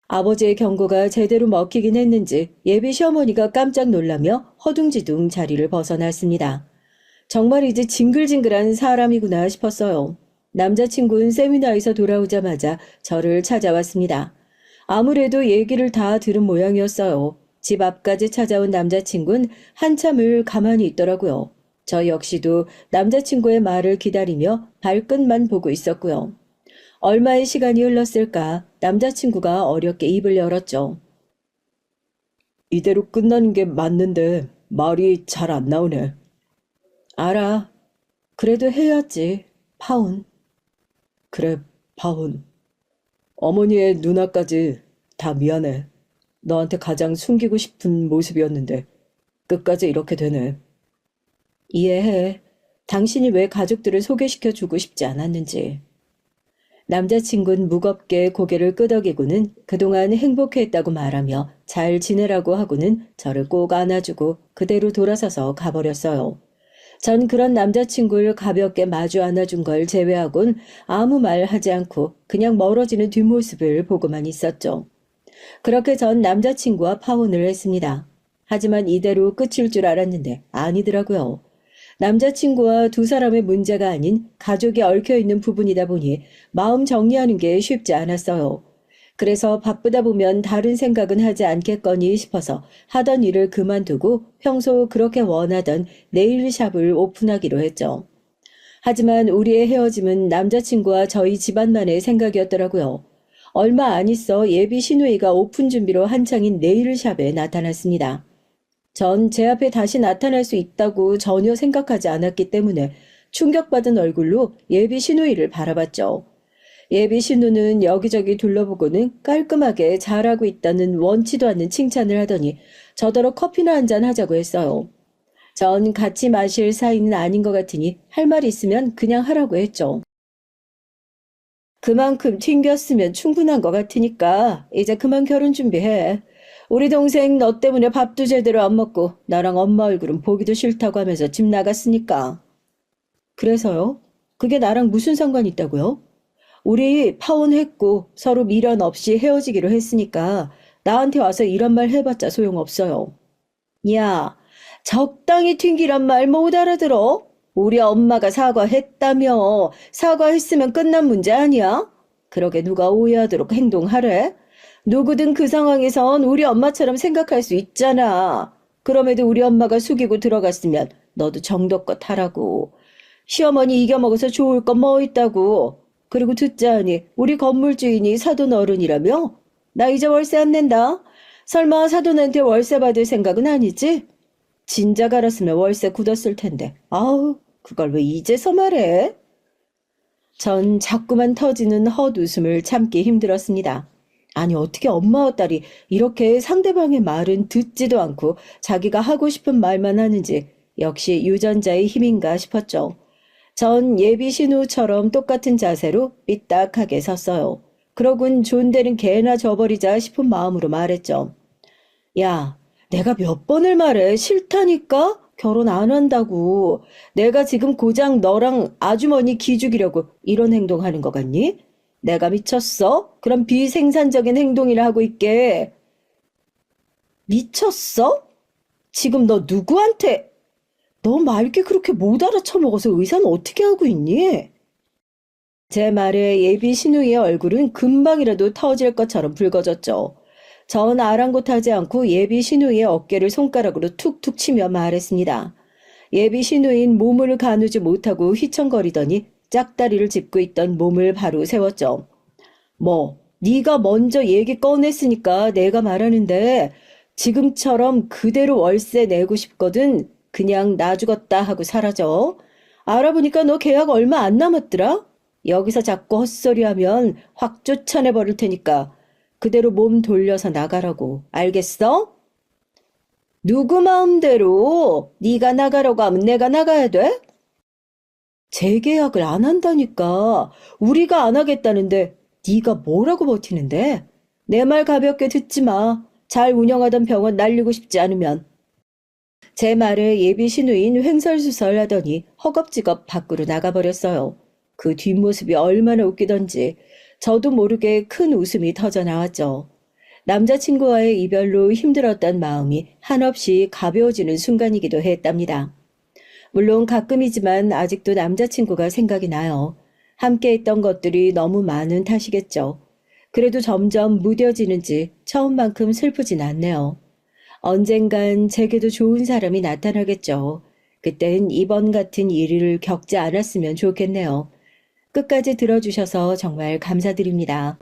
아버지의 경고가 제대로 먹히긴 했는지 예비 시어머니가 깜짝 놀라며 허둥지둥 자리를 벗어났습니다. 정말 이제 징글징글한 사람이구나 싶었어요. 남자친구는 세미나에서 돌아오자마자 저를 찾아왔습니다. 아무래도 얘기를 다 들은 모양이었어요. 집 앞까지 찾아온 남자친구는 한참을 가만히 있더라고요. 저 역시도 남자친구의 말을 기다리며 발끝만 보고 있었고요. 얼마의 시간이 흘렀을까 남자친구가 어렵게 입을 열었죠. 이대로 끝나는 게 맞는데 말이 잘 안 나오네. 알아. 그래도 해야지. 파혼. 그래, 파혼. 어머니의 누나까지 다 미안해. 너한테 가장 숨기고 싶은 모습이었는데 끝까지 이렇게 되네. 이해해. 당신이 왜 가족들을 소개시켜주고 싶지 않았는지. 남자친구는 무겁게 고개를 끄덕이고는 그동안 행복했다고 말하며 잘 지내라고 하고는 저를 꼭 안아주고 그대로 돌아서서 가버렸어요. 전 그런 남자친구를 가볍게 마주 안아준 걸 제외하곤 아무 말 하지 않고 그냥 멀어지는 뒷모습을 보고만 있었죠. 그렇게 전 남자친구와 파혼을 했습니다. 하지만 이대로 끝일 줄 알았는데 아니더라고요. 남자친구와 두 사람의 문제가 아닌 가족이 얽혀있는 부분이다 보니 마음 정리하는 게 쉽지 않았어요. 그래서 바쁘다 보면 다른 생각은 하지 않겠거니 싶어서 하던 일을 그만두고 평소 그렇게 원하던 네일샵을 오픈하기로 했죠. 하지만 우리의 헤어짐은 남자친구와 저희 집안만의 생각이었더라고요. 얼마 안 있어 예비 시누이가 오픈 준비로 한창인 네일샵에 나타났습니다. 전 제 앞에 다시 나타날 수 있다고 전혀 생각하지 않았기 때문에 충격받은 얼굴로 예비 시누이를 바라봤죠. 예비 신우는 여기저기 둘러보고는 깔끔하게 잘하고 있다는 원치도 않는 칭찬을 하더니 저더러 커피나 한잔 하자고 했어요. 전 같이 마실 사이는 아닌 것 같으니 할 말 있으면 그냥 하라고 했죠. 그만큼 튕겼으면 충분한 것 같으니까 이제 그만 결혼 준비해. 우리 동생 너 때문에 밥도 제대로 안 먹고 나랑 엄마 얼굴은 보기도 싫다고 하면서 집 나갔으니까. 그래서요? 그게 나랑 무슨 상관이 있다고요? 우리 파혼했고 서로 미련 없이 헤어지기로 했으니까 나한테 와서 이런 말 해봤자 소용없어요. 야, 적당히 튕기란 말 못 알아들어? 우리 엄마가 사과했다며. 사과했으면 끝난 문제 아니야? 그러게 누가 오해하도록 행동하래? 누구든 그 상황에선 우리 엄마처럼 생각할 수 있잖아. 그럼에도 우리 엄마가 숙이고 들어갔으면 너도 정도껏 하라고. 시어머니 이겨먹어서 좋을 건 뭐 있다고. 그리고 듣자하니 우리 건물 주인이 사돈 어른이라며? 나 이제 월세 안 낸다. 설마 사돈한테 월세 받을 생각은 아니지? 진작 알았으면 월세 굳었을 텐데. 아우, 그걸 왜 이제서 말해? 전 자꾸만 터지는 헛웃음을 참기 힘들었습니다. 아니, 어떻게 엄마와 딸이 이렇게 상대방의 말은 듣지도 않고 자기가 하고 싶은 말만 하는지 역시 유전자의 힘인가 싶었죠. 전 예비 신우처럼 똑같은 자세로 삐딱하게 섰어요. 그러곤 존대는 개나 줘버리자 싶은 마음으로 말했죠. 야, 내가 몇 번을 말해. 싫다니까? 결혼 안 한다고. 내가 지금 고작 너랑 아주머니 기죽이려고 이런 행동하는 거 같니? 내가 미쳤어? 그럼 비생산적인 행동이라 하고 있게. 미쳤어? 지금 너 누구한테? 너 말귀 그렇게 못 알아쳐먹어서 의사는 어떻게 하고 있니? 제 말에 예비 신우의 얼굴은 금방이라도 터질 것처럼 붉어졌죠. 전 아랑곳하지 않고 예비 신우의 어깨를 손가락으로 툭툭 치며 말했습니다. 예비 신우인 몸을 가누지 못하고 휘청거리더니 짝다리를 짚고 있던 몸을 바로 세웠죠. 뭐, 네가 먼저 얘기 꺼냈으니까 내가 말하는데 지금처럼 그대로 월세 내고 싶거든. 그냥 나 죽었다 하고 사라져. 알아보니까 너 계약 얼마 안 남았더라? 여기서 자꾸 헛소리하면 확 쫓아내버릴 테니까 그대로 몸 돌려서 나가라고. 알겠어? 누구 마음대로 네가 나가라고 하면 내가 나가야 돼? 재계약을 안 한다니까. 우리가 안 하겠다는데 네가 뭐라고 버티는데? 내 말 가볍게 듣지 마. 잘 운영하던 병원 날리고 싶지 않으면. 제 말에 예비 신우인 횡설수설하더니 허겁지겁 밖으로 나가버렸어요. 그 뒷모습이 얼마나 웃기던지 저도 모르게 큰 웃음이 터져 나왔죠. 남자친구와의 이별로 힘들었던 마음이 한없이 가벼워지는 순간이기도 했답니다. 물론 가끔이지만 아직도 남자친구가 생각이 나요. 함께 했던 것들이 너무 많은 탓이겠죠. 그래도 점점 무뎌지는지 처음만큼 슬프진 않네요. 언젠간 제게도 좋은 사람이 나타나겠죠. 그땐 이번 같은 일을 겪지 않았으면 좋겠네요. 끝까지 들어주셔서 정말 감사드립니다.